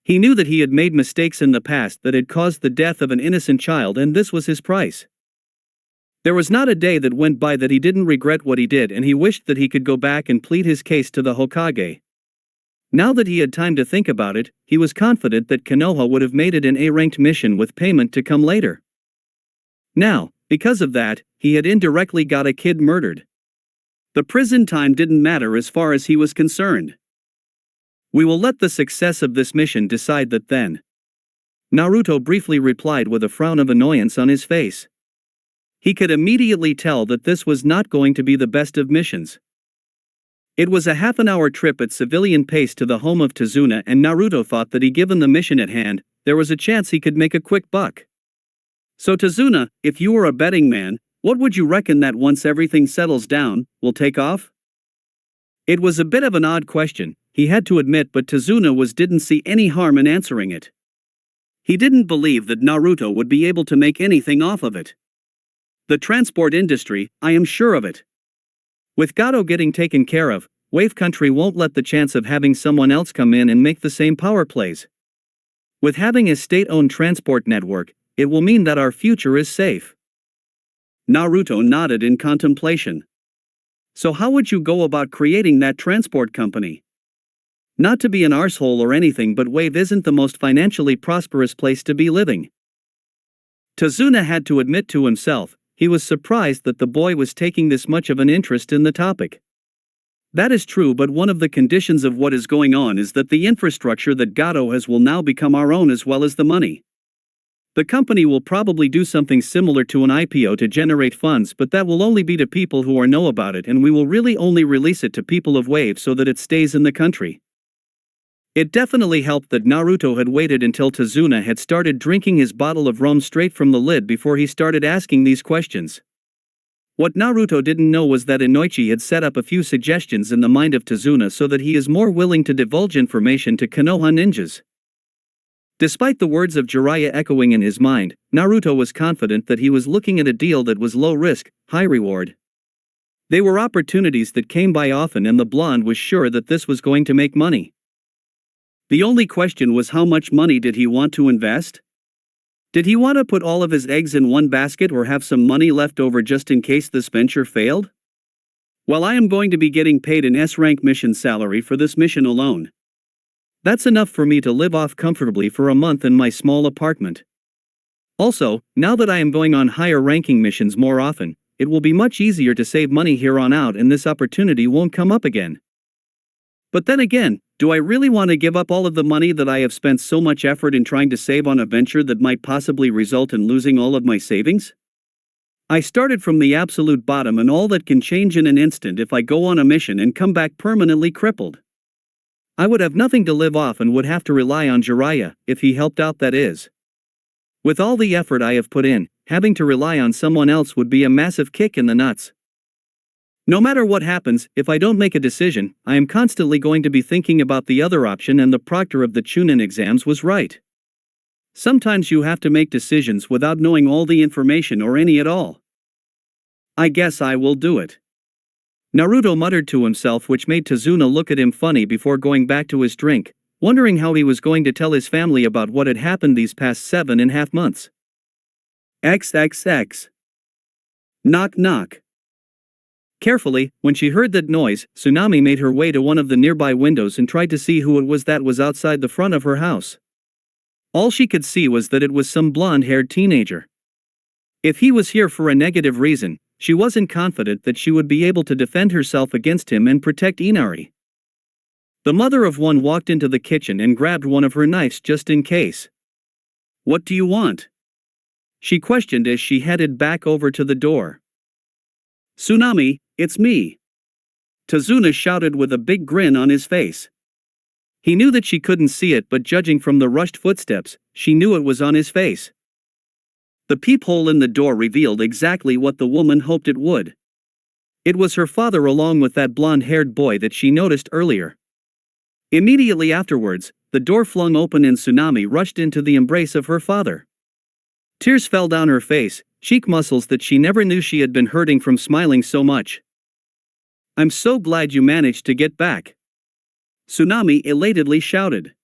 He knew that he had made mistakes in the past that had caused the death of an innocent child, and this was his price. There was not a day that went by that he didn't regret what he did, and he wished that he could go back and plead his case to the Hokage. Now that he had time to think about it, he was confident that Konoha would have made it an A-ranked mission with payment to come later. Now, because of that, he had indirectly got a kid murdered. The prison time didn't matter as far as he was concerned. We will let the success of this mission decide that then. Naruto briefly replied with a frown of annoyance on his face. He could immediately tell that this was not going to be the best of missions. It was a half-an-hour trip at civilian pace to the home of Tazuna, and Naruto thought that given the mission at hand, there was a chance he could make a quick buck. So Tazuna, if you were a betting man, what would you reckon that once everything settles down, will take off? It was a bit of an odd question, he had to admit, but Tazuna didn't see any harm in answering it. He didn't believe that Naruto would be able to make anything off of it. The transport industry, I am sure of it. With Gato getting taken care of, Wave Country won't let the chance of having someone else come in and make the same power plays. With having a state-owned transport network, it will mean that our future is safe. Naruto nodded in contemplation. So how would you go about creating that transport company? Not to be an arsehole or anything, but Wave isn't the most financially prosperous place to be living. Tazuna had to admit to himself, he was surprised that the boy was taking this much of an interest in the topic. That is true, but one of the conditions of what is going on is that the infrastructure that Gato has will now become our own as well as the money. The company will probably do something similar to an IPO to generate funds, but that will only be to people who know about it, and we will really only release it to people of Wave so that it stays in the country. It definitely helped that Naruto had waited until Tazuna had started drinking his bottle of rum straight from the lid before he started asking these questions. What Naruto didn't know was that Inoichi had set up a few suggestions in the mind of Tazuna so that he is more willing to divulge information to Konoha ninjas. Despite the words of Jiraiya echoing in his mind, Naruto was confident that he was looking at a deal that was low risk, high reward. They were opportunities that came by often, and the blonde was sure that this was going to make money. The only question was, how much money did he want to invest? Did he want to put all of his eggs in one basket or have some money left over just in case this venture failed? Well, I am going to be getting paid an S-rank mission salary for this mission alone. That's enough for me to live off comfortably for a month in my small apartment. Also, now that I am going on higher ranking missions more often, it will be much easier to save money here on out, and this opportunity won't come up again. But then again, do I really want to give up all of the money that I have spent so much effort in trying to save on a venture that might possibly result in losing all of my savings? I started from the absolute bottom, and all that can change in an instant if I go on a mission and come back permanently crippled. I would have nothing to live off and would have to rely on Jiraiya, if he helped out, that is. With all the effort I have put in, having to rely on someone else would be a massive kick in the nuts. No matter what happens, if I don't make a decision, I am constantly going to be thinking about the other option, and the proctor of the Chunin exams was right. Sometimes you have to make decisions without knowing all the information or any at all. I guess I will do it. Naruto muttered to himself, which made Tazuna look at him funny before going back to his drink, wondering how he was going to tell his family about what had happened these past 7.5 months. XXX. Knock knock. Carefully, when she heard that noise, Tsunami made her way to one of the nearby windows and tried to see who it was that was outside the front of her house. All she could see was that it was some blonde-haired teenager. If he was here for a negative reason, she wasn't confident that she would be able to defend herself against him and protect Inari. The mother of one walked into the kitchen and grabbed one of her knives just in case. "What do you want?" she questioned as she headed back over to the door. "Tsunami, it's me," Tazuna shouted with a big grin on his face. He knew that she couldn't see it, but judging from the rushed footsteps, she knew it was on his face. The peephole in the door revealed exactly what the woman hoped it would. It was her father along with that blonde-haired boy that she noticed earlier. Immediately afterwards, the door flung open and Tsunami rushed into the embrace of her father. Tears fell down her face. cheek muscles that she never knew she had been hurting from smiling so much. "I'm so glad you managed to get back," Tsunami elatedly shouted.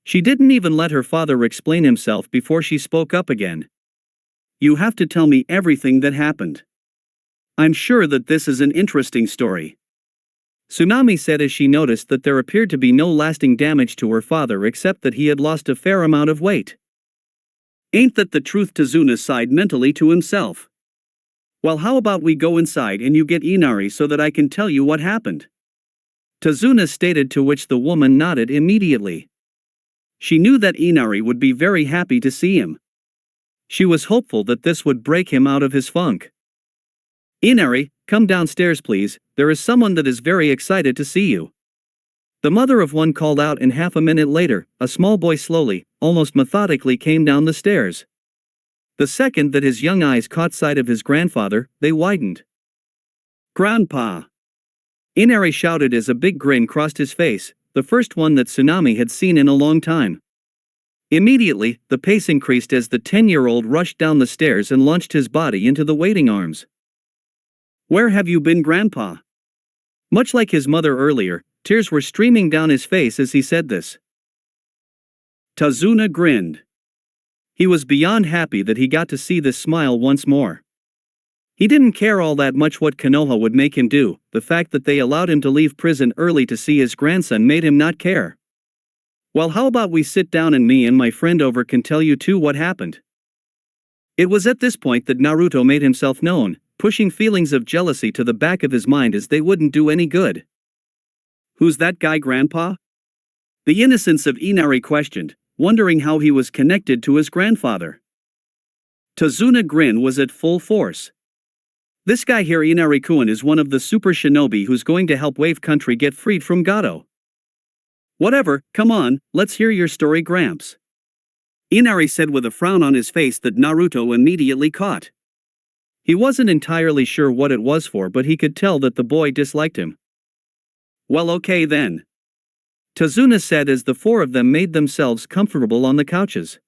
She didn't even let her father explain himself before she spoke up again. "You have to tell me everything that happened. I'm sure that this is an interesting story," Tsunami said as she noticed that there appeared to be no lasting damage to her father except that he had lost a fair amount of weight. "Ain't that the truth?" Tazuna sighed mentally to himself. "Well, how about we go inside and you get Inari so that I can tell you what happened?" Tazuna stated, to which the woman nodded immediately. She knew that Inari would be very happy to see him. She was hopeful that this would break him out of his funk. "Inari, come downstairs please, there is someone that is very excited to see you," the mother of one called out, and half a minute later, a small boy slowly, almost methodically came down the stairs. The second that his young eyes caught sight of his grandfather, they widened. "Grandpa!" Inari shouted as a big grin crossed his face, the first one that Tsunami had seen in a long time. Immediately, the pace increased as the 10-year-old rushed down the stairs and launched his body into the waiting arms. "Where have you been, Grandpa?" Much like his mother earlier, tears were streaming down his face as he said this. Tazuna grinned. He was beyond happy that he got to see this smile once more. He didn't care all that much what Konoha would make him do. The fact that they allowed him to leave prison early to see his grandson made him not care. "Well, how about we sit down and me and my friend over can tell you too what happened?" It was at this point that Naruto made himself known, pushing feelings of jealousy to the back of his mind as they wouldn't do any good. "Who's that guy, Grandpa?" The innocence of Inari questioned, wondering how he was connected to his grandfather. Tazuna grin was at full force. "This guy here, Inari-kun, is one of the super shinobi who's going to help Wave Country get freed from Gato." "Whatever, come on, let's hear your story, Gramps," Inari said with a frown on his face that Naruto immediately caught. He wasn't entirely sure what it was for, but he could tell that the boy disliked him. "Well, okay then," Tazuna said as the four of them made themselves comfortable on the couches.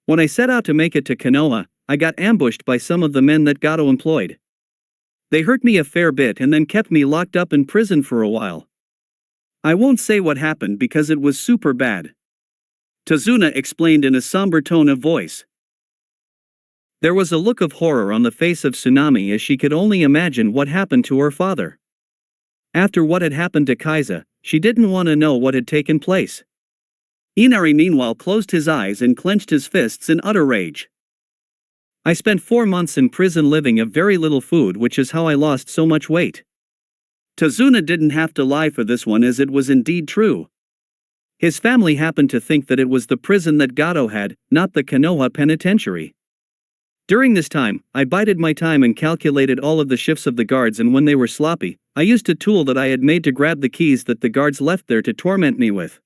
"When I set out to make it to Konoha, I got ambushed by some of the men that Gato employed. They hurt me a fair bit and then kept me locked up in prison for a while. I won't say what happened because it was super bad," Tazuna explained in a somber tone of voice. There was a look of horror on the face of Tsunami as she could only imagine what happened to her father. After what had happened to Kaiza, she didn't want to know what had taken place. Inari meanwhile closed his eyes and clenched his fists in utter rage. "I spent 4 months in prison living of very little food, which is how I lost so much weight." Tazuna didn't have to lie for this one, as it was indeed true. His family happened to think that it was the prison that Gato had, not the Konoha penitentiary. "During this time, I bided my time and calculated all of the shifts of the guards, and when they were sloppy, I used a tool that I had made to grab the keys that the guards left there to torment me with.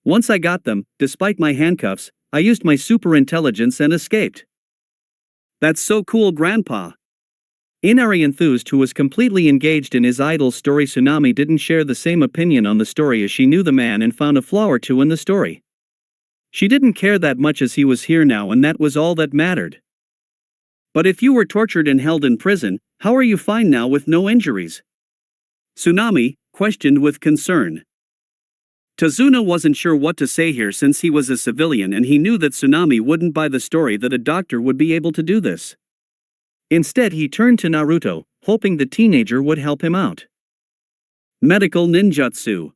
Once I got them, despite my handcuffs, I used my super intelligence and escaped." "That's so cool, Grandpa," Inari enthused, who was completely engaged in his idol's story. Tsunami didn't share the same opinion on the story as she knew the man and found a flaw or two in the story. She didn't care that much as he was here now, and that was all that mattered. "But if you were tortured and held in prison, how are you fine now with no injuries?" Tsunami questioned with concern. Tazuna wasn't sure what to say here, since he was a civilian and he knew that Tsunami wouldn't buy the story that a doctor would be able to do this. Instead, he turned to Naruto, hoping the teenager would help him out. Medical ninjutsu.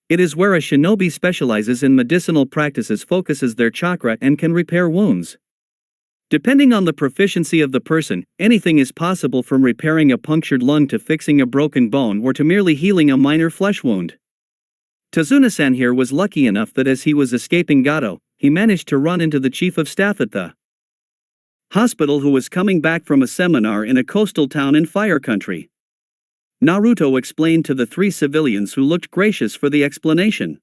It is where a shinobi specializes in medicinal practices, focuses their chakra, and can repair wounds. Depending on the proficiency of the person, anything is possible, from repairing a punctured lung to fixing a broken bone or to merely healing a minor flesh wound. Tazuna-san here was lucky enough that as he was escaping Gato, he managed to run into the chief of staff at the hospital, who was coming back from a seminar in a coastal town in Fire Country. Naruto explained to the 3 civilians, who looked gracious for the explanation.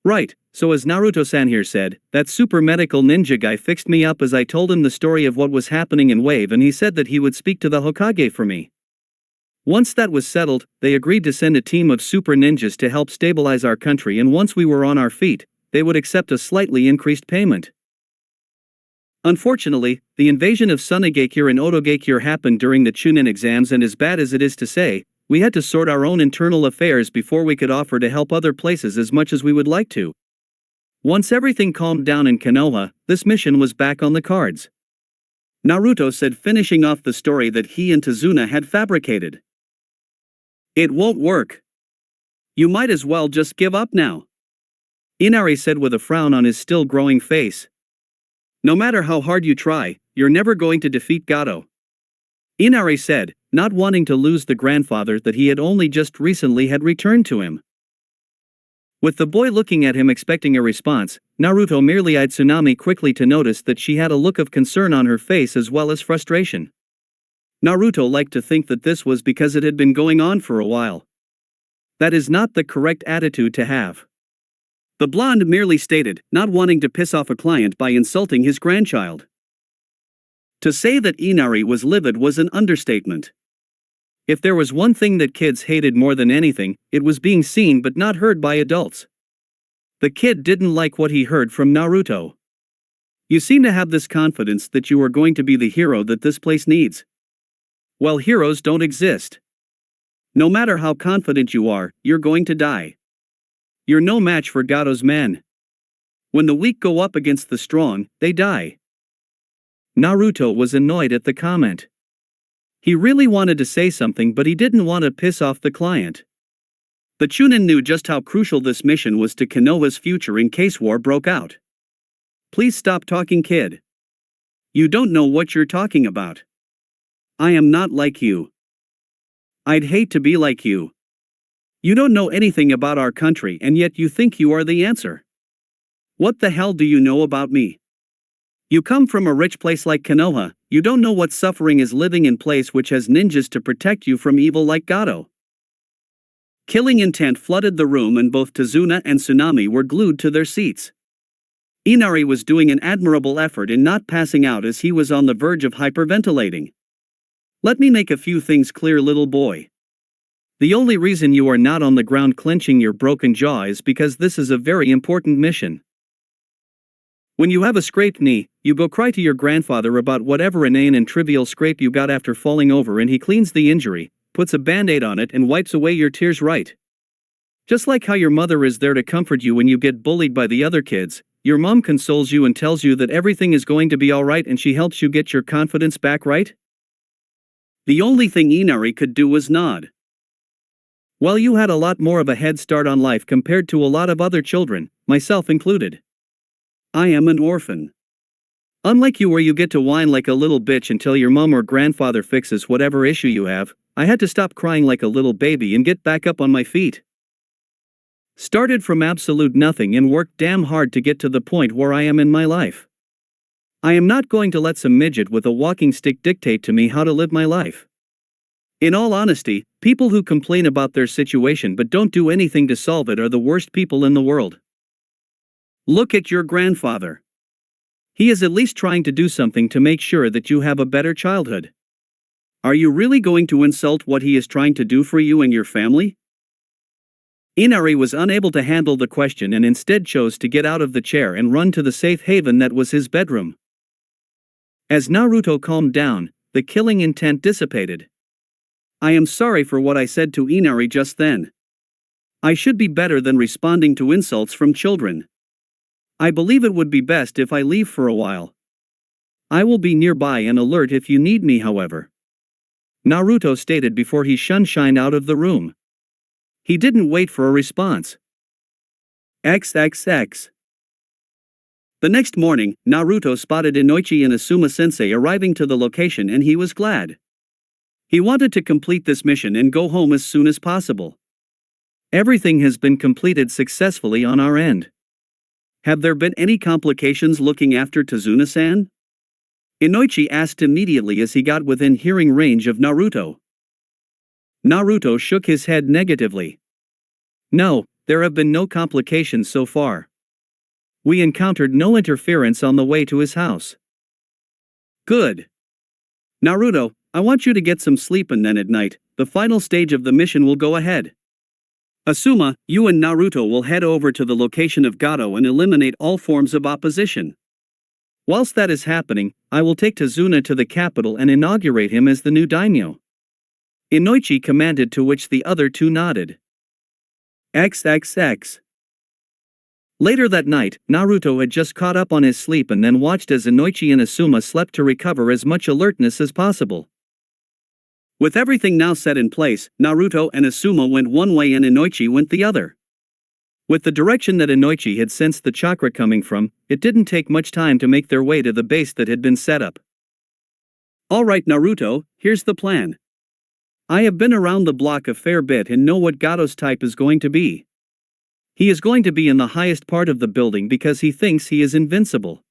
"Right, so as Naruto-san here said, that super medical ninja guy fixed me up as I told him the story of what was happening in Wave, and he said that he would speak to the Hokage for me. Once that was settled, they agreed to send a team of super ninjas to help stabilize our country, and once we were on our feet, they would accept a slightly increased payment." Unfortunately, the invasion of Sunagakure and Otogakure happened during the Chunin exams, and as bad as it is to say, we had to sort our own internal affairs before we could offer to help other places as much as we would like to. Once everything calmed down in Konoha, this mission was back on the cards. Naruto said, finishing off the story that he and Tazuna had fabricated. It won't work. You might as well just give up now. Inari said with a frown on his still growing face. No matter how hard you try, you're never going to defeat Gato. Inari said, not wanting to lose the grandfather that he had only just recently had returned to him. With the boy looking at him expecting a response, Naruto merely eyed Tsunami quickly to notice that she had a look of concern on her face as well as frustration. Naruto liked to think that this was because it had been going on for a while. That is not the correct attitude to have. The blonde merely stated, not wanting to piss off a client by insulting his grandchild. To say that Inari was livid was an understatement. If there was one thing that kids hated more than anything, it was being seen but not heard by adults. The kid didn't like what he heard from Naruto. You seem to have this confidence that you are going to be the hero that this place needs. Well, heroes don't exist. No matter how confident you are, you're going to die. You're no match for Gato's men. When the weak go up against the strong, they die. Naruto was annoyed at the comment. He really wanted to say something, but he didn't want to piss off the client. The Chunin knew just how crucial this mission was to Konoha's future in case war broke out. Please stop talking, kid. You don't know what you're talking about. I am not like you. I'd hate to be like you. You don't know anything about our country and yet you think you are the answer. What the hell do you know about me? You come from a rich place like Konoha, you don't know what suffering is living in place which has ninjas to protect you from evil like Gato. Killing intent flooded the room and both Tazuna and Tsunami were glued to their seats. Inari was doing an admirable effort in not passing out as he was on the verge of hyperventilating. Let me make a few things clear, little boy. The only reason you are not on the ground clenching your broken jaw is because this is a very important mission. When you have a scraped knee, you go cry to your grandfather about whatever inane and trivial scrape you got after falling over, and he cleans the injury, puts a band-aid on it and wipes away your tears, right? Just like how your mother is there to comfort you when you get bullied by the other kids, your mom consoles you and tells you that everything is going to be alright and she helps you get your confidence back, right? The only thing Inari could do was nod. Well, you had a lot more of a head start on life compared to a lot of other children, myself included. I am an orphan. Unlike you where you get to whine like a little bitch until your mom or grandfather fixes whatever issue you have, I had to stop crying like a little baby and get back up on my feet. Started from absolute nothing and worked damn hard to get to the point where I am in my life. I am not going to let some midget with a walking stick dictate to me how to live my life. In all honesty, people who complain about their situation but don't do anything to solve it are the worst people in the world. Look at your grandfather. He is at least trying to do something to make sure that you have a better childhood. Are you really going to insult what he is trying to do for you and your family? Inari was unable to handle the question and instead chose to get out of the chair and run to the safe haven that was his bedroom. As Naruto calmed down, the killing intent dissipated. I am sorry for what I said to Inari just then. I should be better than responding to insults from children. I believe it would be best if I leave for a while. I will be nearby and alert if you need me, however. Naruto stated before he shined out of the room. He didn't wait for a response. XXX. The next morning, Naruto spotted Inoichi and Asuma-sensei arriving to the location and he was glad. He wanted to complete this mission and go home as soon as possible. Everything has been completed successfully on our end. Have there been any complications looking after Tazuna-san? Inoichi asked immediately as he got within hearing range of Naruto. Naruto shook his head negatively. No, there have been no complications so far. We encountered no interference on the way to his house. Good. Naruto, I want you to get some sleep and then at night, the final stage of the mission will go ahead. Asuma, you and Naruto will head over to the location of Gato and eliminate all forms of opposition. Whilst that is happening, I will take Tazuna to the capital and inaugurate him as the new daimyo. Inoichi commanded, to which the other two nodded. XXX. Later that night, Naruto had just caught up on his sleep and then watched as Inoichi and Asuma slept to recover as much alertness as possible. With everything now set in place, Naruto and Asuma went one way and Inoichi went the other. With the direction that Inoichi had sensed the chakra coming from, it didn't take much time to make their way to the base that had been set up. Alright Naruto, here's the plan. I have been around the block a fair bit and know what Gado's type is going to be. He is going to be in the highest part of the building because he thinks he is invincible.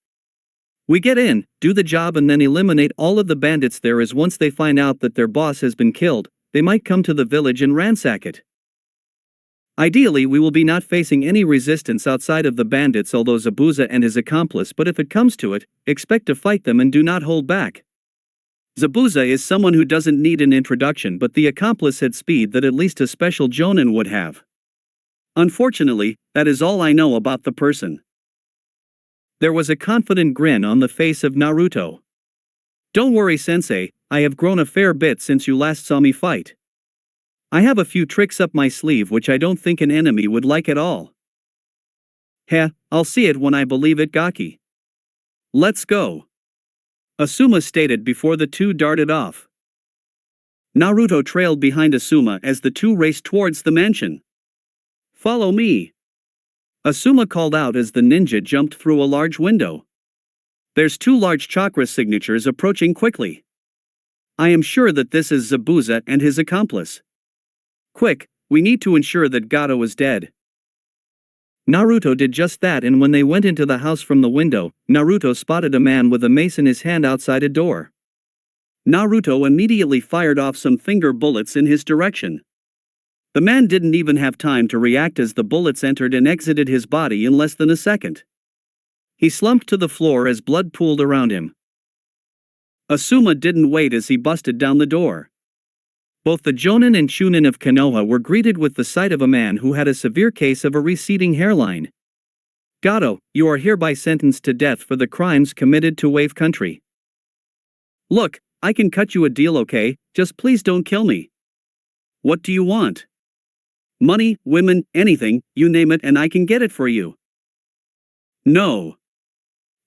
We get in, do the job and then eliminate all of the bandits there, as once they find out that their boss has been killed, they might come to the village and ransack it. Ideally we will be not facing any resistance outside of the bandits, although Zabuza and his accomplice, but if it comes to it, expect to fight them and do not hold back. Zabuza is someone who doesn't need an introduction, but the accomplice had speed that at least a special jonin would have. Unfortunately, that is all I know about the person. There was a confident grin on the face of Naruto. Don't worry sensei, I have grown a fair bit since you last saw me fight. I have a few tricks up my sleeve which I don't think an enemy would like at all. Heh, I'll see it when I believe it, Gaki. Let's go. Asuma stated before the two darted off. Naruto trailed behind Asuma as the two raced towards the mansion. Follow me. Asuma called out as the ninja jumped through a large window. There's two large chakra signatures approaching quickly. I am sure that this is Zabuza and his accomplice. Quick, we need to ensure that Gado is dead. Naruto did just that, and when they went into the house from the window, Naruto spotted a man with a mace in his hand outside a door. Naruto immediately fired off some finger bullets in his direction. The man didn't even have time to react as the bullets entered and exited his body in less than a second. He slumped to the floor as blood pooled around him. Asuma didn't wait as he busted down the door. Both the Jonin and Chunin of Konoha were greeted with the sight of a man who had a severe case of a receding hairline. Gado, you are hereby sentenced to death for the crimes committed to Wave Country. Look, I can cut you a deal, okay? Just please don't kill me. What do you want? Money, women, anything, you name it and I can get it for you. No.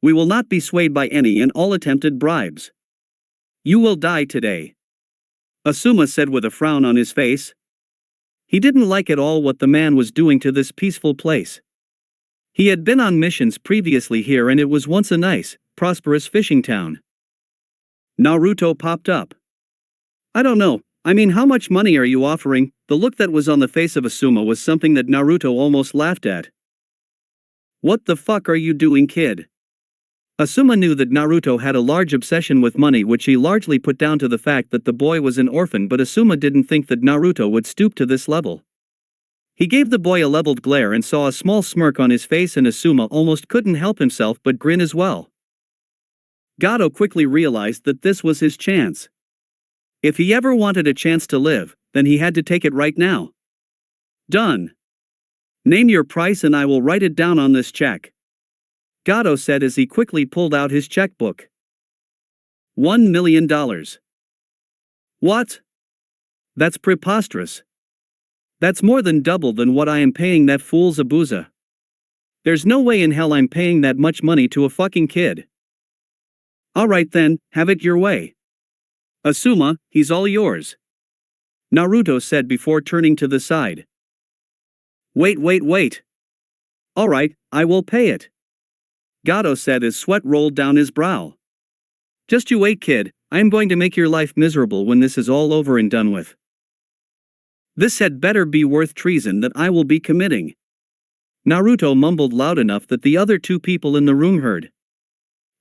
We will not be swayed by any and all attempted bribes. You will die today. Asuma said with a frown on his face. He didn't like at all what the man was doing to this peaceful place. He had been on missions previously here and it was once a nice, prosperous fishing town. Naruto popped up. I don't know. I mean, how much money are you offering? The look that was on the face of Asuma was something that Naruto almost laughed at. What the fuck are you doing, kid? Asuma knew that Naruto had a large obsession with money, which he largely put down to the fact that the boy was an orphan, but Asuma didn't think that Naruto would stoop to this level. He gave the boy a leveled glare and saw a small smirk on his face, and Asuma almost couldn't help himself but grin as well. Gado quickly realized that this was his chance. If he ever wanted a chance to live, then he had to take it right now. Done. Name your price and I will write it down on this check. Gado said as he quickly pulled out his checkbook. $1 million. What? That's preposterous. That's more than double than what I am paying that fool Zabuza. There's no way in hell I'm paying that much money to a fucking kid. Alright then, have it your way. Asuma, he's all yours. Naruto said before turning to the side. Wait. Alright, I will pay it. Gado said as sweat rolled down his brow. Just you wait, kid, I am going to make your life miserable when this is all over and done with. This had better be worth treason that I will be committing. Naruto mumbled loud enough that the other two people in the room heard.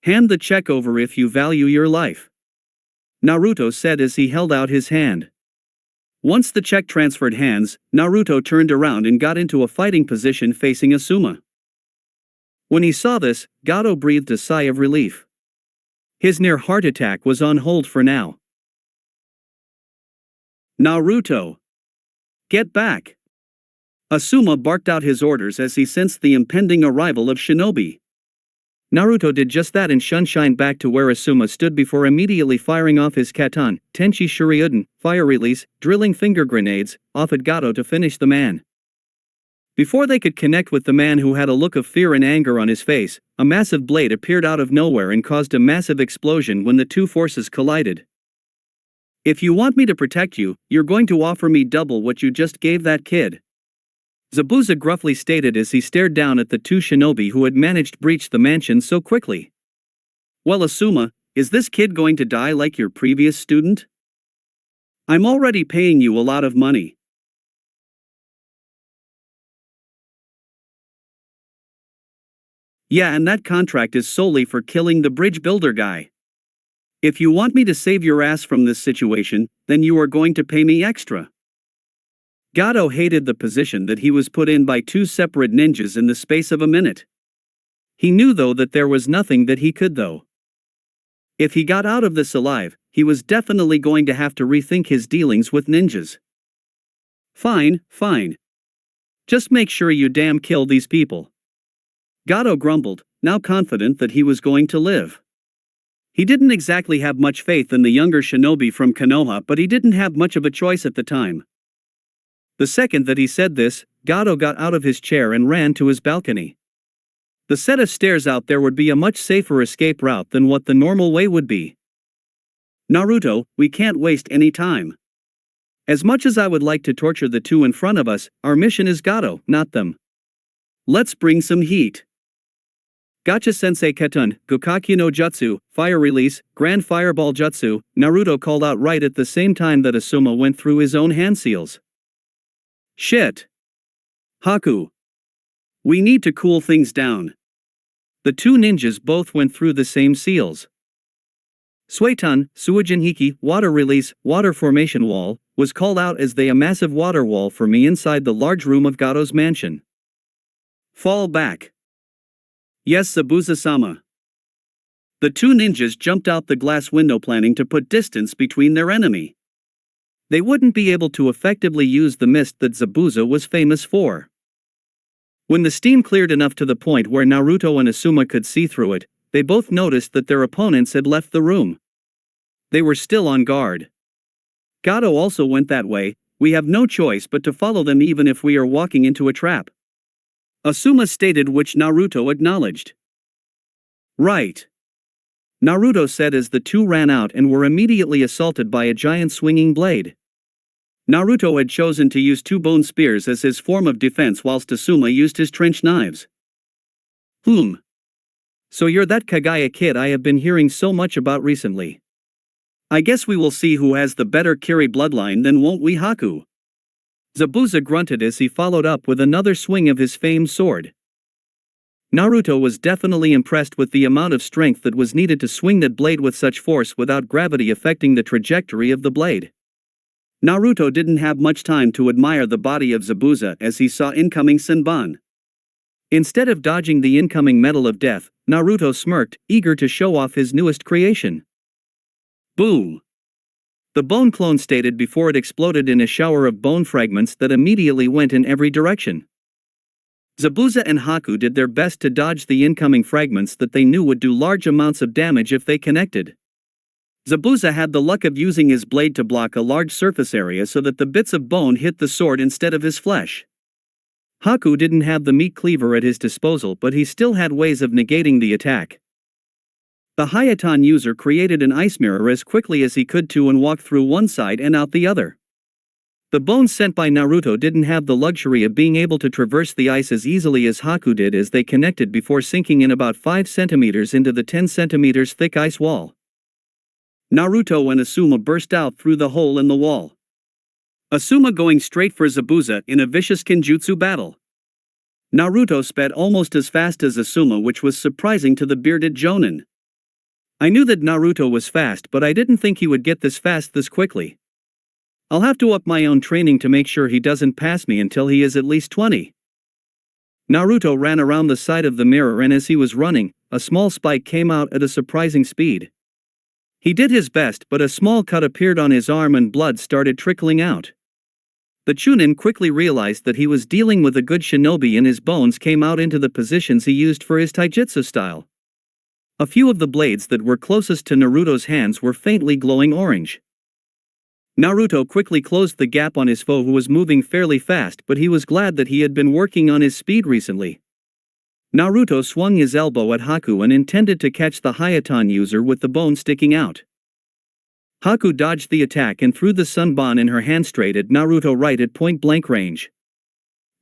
Hand the check over if you value your life. Naruto said as he held out his hand. Once the check transferred hands, Naruto turned around and got into a fighting position facing Asuma. When he saw this, Gado breathed a sigh of relief. His near heart attack was on hold for now. Naruto! Get back! Asuma barked out his orders as he sensed the impending arrival of shinobi. Naruto did just that and shunshined back to where Asuma stood before immediately firing off his katan, Tenchi Shuriuden, fire release, drilling finger grenades, off at Gato to finish the man. Before they could connect with the man who had a look of fear and anger on his face, a massive blade appeared out of nowhere and caused a massive explosion when the two forces collided. If you want me to protect you, you're going to offer me double what you just gave that kid. Zabuza gruffly stated as he stared down at the two shinobi who had managed to breach the mansion so quickly. Well, Asuma, is this kid going to die like your previous student? I'm already paying you a lot of money. Yeah, and that contract is solely for killing the bridge builder guy. If you want me to save your ass from this situation, then you are going to pay me extra. Gato hated the position that he was put in by two separate ninjas in the space of a minute. He knew though that there was nothing that he could though. If he got out of this alive, he was definitely going to have to rethink his dealings with ninjas. Fine. Just make sure you damn kill these people. Gato grumbled, now confident that he was going to live. He didn't exactly have much faith in the younger shinobi from Konoha, but he didn't have much of a choice at the time. The second that he said this, Gato got out of his chair and ran to his balcony. The set of stairs out there would be a much safer escape route than what the normal way would be. Naruto, we can't waste any time. As much as I would like to torture the two in front of us, our mission is Gato, not them. Let's bring some heat. Gacha Sensei Ketun, Gokaki no Jutsu, Fire Release, Grand Fireball Jutsu, Naruto called out right at the same time that Asuma went through his own hand seals. Shit. Haku. We need to cool things down. The two ninjas both went through the same seals. Suiton, Suijinhiki, Water Release, Water Formation Wall, was called out as a massive water wall for me inside the large room of Gato's mansion. Fall back. Yes, Zabuza-sama. The two ninjas jumped out the glass window planning to put distance between their enemy. They wouldn't be able to effectively use the mist that Zabuza was famous for. When the steam cleared enough to the point where Naruto and Asuma could see through it, they both noticed that their opponents had left the room. They were still on guard. Gato also went that way, we have no choice but to follow them even if we are walking into a trap. Asuma stated, which Naruto acknowledged. Right. Naruto said as the two ran out and were immediately assaulted by a giant swinging blade. Naruto had chosen to use two bone spears as his form of defense whilst Asuma used his trench knives. So you're that Kagaya kid I have been hearing so much about recently. I guess we will see who has the better Kiri bloodline then, won't we, Haku? Zabuza grunted as he followed up with another swing of his famed sword. Naruto was definitely impressed with the amount of strength that was needed to swing that blade with such force without gravity affecting the trajectory of the blade. Naruto didn't have much time to admire the body of Zabuza as he saw incoming Senbon. Instead of dodging the incoming Metal of Death, Naruto smirked, eager to show off his newest creation. Boom! The bone clone stated before it exploded in a shower of bone fragments that immediately went in every direction. Zabuza and Haku did their best to dodge the incoming fragments that they knew would do large amounts of damage if they connected. Zabuza had the luck of using his blade to block a large surface area so that the bits of bone hit the sword instead of his flesh. Haku didn't have the meat cleaver at his disposal, but he still had ways of negating the attack. The Hayatan user created an ice mirror as quickly as he could to and walked through one side and out the other. The bones sent by Naruto didn't have the luxury of being able to traverse the ice as easily as Haku did as they connected before sinking in about 5 centimeters into the 10 centimeters thick ice wall. Naruto and Asuma burst out through the hole in the wall. Asuma going straight for Zabuza in a vicious Kenjutsu battle. Naruto sped almost as fast as Asuma, which was surprising to the bearded Jonin. I knew that Naruto was fast, but I didn't think he would get this fast this quickly. I'll have to up my own training to make sure he doesn't pass me until he is at least 20. Naruto ran around the side of the mirror, and as he was running, a small spike came out at a surprising speed. He did his best, but a small cut appeared on his arm and blood started trickling out. The Chunin quickly realized that he was dealing with a good shinobi, and his bones came out into the positions he used for his taijutsu style. A few of the blades that were closest to Naruto's hands were faintly glowing orange. Naruto quickly closed the gap on his foe, who was moving fairly fast, but he was glad that he had been working on his speed recently. Naruto swung his elbow at Haku and intended to catch the Hayatan user with the bone sticking out. Haku dodged the attack and threw the sunban in her hand straight at Naruto right at point-blank range.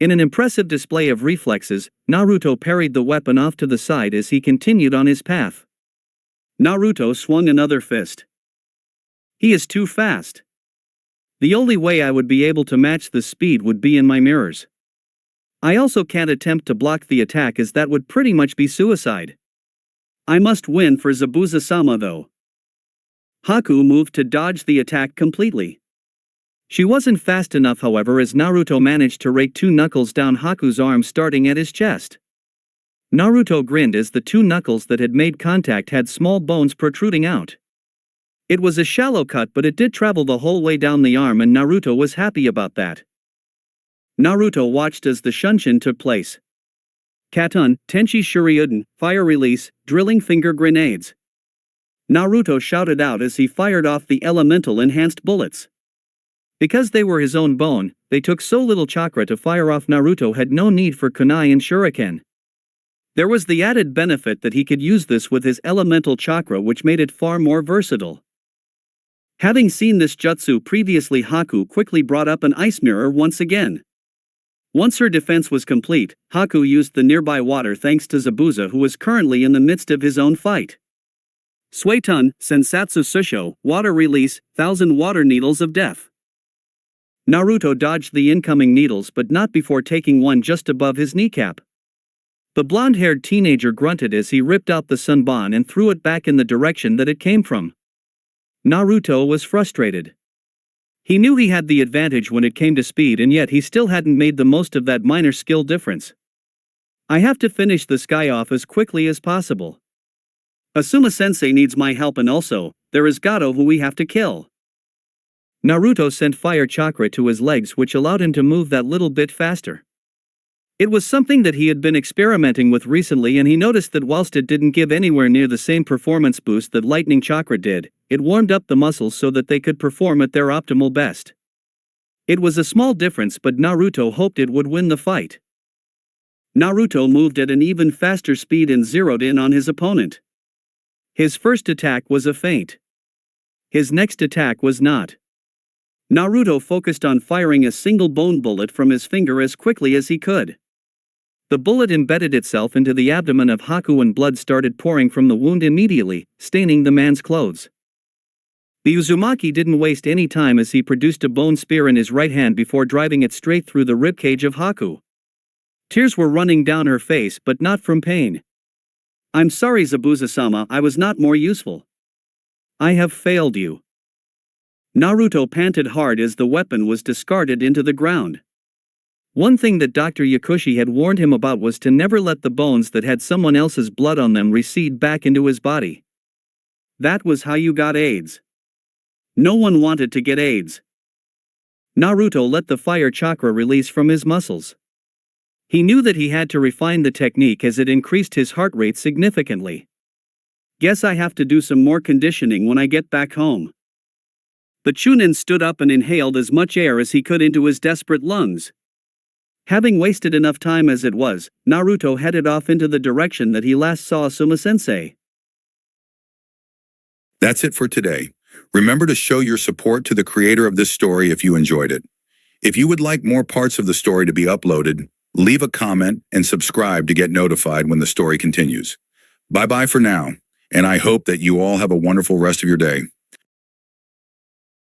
In an impressive display of reflexes, Naruto parried the weapon off to the side as he continued on his path. Naruto swung another fist. He is too fast. The only way I would be able to match the speed would be in my mirrors. I also can't attempt to block the attack, as that would pretty much be suicide. I must win for Zabuza-sama though. Haku moved to dodge the attack completely. She wasn't fast enough, however, as Naruto managed to rake two knuckles down Haku's arm, starting at his chest. Naruto grinned as the two knuckles that had made contact had small bones protruding out. It was a shallow cut, but it did travel the whole way down the arm, and Naruto was happy about that. Naruto watched as the Shunshin took place. Katon, Tenchi Shuriuden, fire release, drilling finger grenades. Naruto shouted out as he fired off the elemental enhanced bullets. Because they were his own bone, they took so little chakra to fire off. Naruto had no need for kunai and shuriken. There was the added benefit that he could use this with his elemental chakra, which made it far more versatile. Having seen this jutsu previously, Haku quickly brought up an ice mirror once again. Once her defense was complete, Haku used the nearby water thanks to Zabuza, who was currently in the midst of his own fight. Suetun, Sensatsu Susho, water release, 1,000 water needles of death. Naruto dodged the incoming needles, but not before taking one just above his kneecap. The blonde-haired teenager grunted as he ripped out the sunban and threw it back in the direction that it came from. Naruto was frustrated. He knew he had the advantage when it came to speed, and yet he still hadn't made the most of that minor skill difference. I have to finish this guy off as quickly as possible. Asuma-sensei needs my help, and also, there is Gato who we have to kill. Naruto sent fire chakra to his legs, which allowed him to move that little bit faster. It was something that he had been experimenting with recently, and he noticed that whilst it didn't give anywhere near the same performance boost that lightning chakra did, it warmed up the muscles so that they could perform at their optimal best. It was a small difference, but Naruto hoped it would win the fight. Naruto moved at an even faster speed and zeroed in on his opponent. His first attack was a feint. His next attack was not. Naruto focused on firing a single bone bullet from his finger as quickly as he could. The bullet embedded itself into the abdomen of Haku, and blood started pouring from the wound immediately, staining the man's clothes. The Uzumaki didn't waste any time as he produced a bone spear in his right hand before driving it straight through the ribcage of Haku. Tears were running down her face, but not from pain. I'm sorry, Zabuza-sama, I was not more useful. I have failed you. Naruto panted hard as the weapon was discarded into the ground. One thing that Dr. Yakushi had warned him about was to never let the bones that had someone else's blood on them recede back into his body. That was how you got AIDS. No one wanted to get AIDS. Naruto let the fire chakra release from his muscles. He knew that he had to refine the technique as it increased his heart rate significantly. Guess I have to do some more conditioning when I get back home. The Chunin stood up and inhaled as much air as he could into his desperate lungs. Having wasted enough time as it was, Naruto headed off into the direction that he last saw Asuma-sensei. That's it for today. Remember to show your support to the creator of this story if you enjoyed it. If you would like more parts of the story to be uploaded, leave a comment and subscribe to get notified when the story continues. Bye-bye for now, and I hope that you all have a wonderful rest of your day.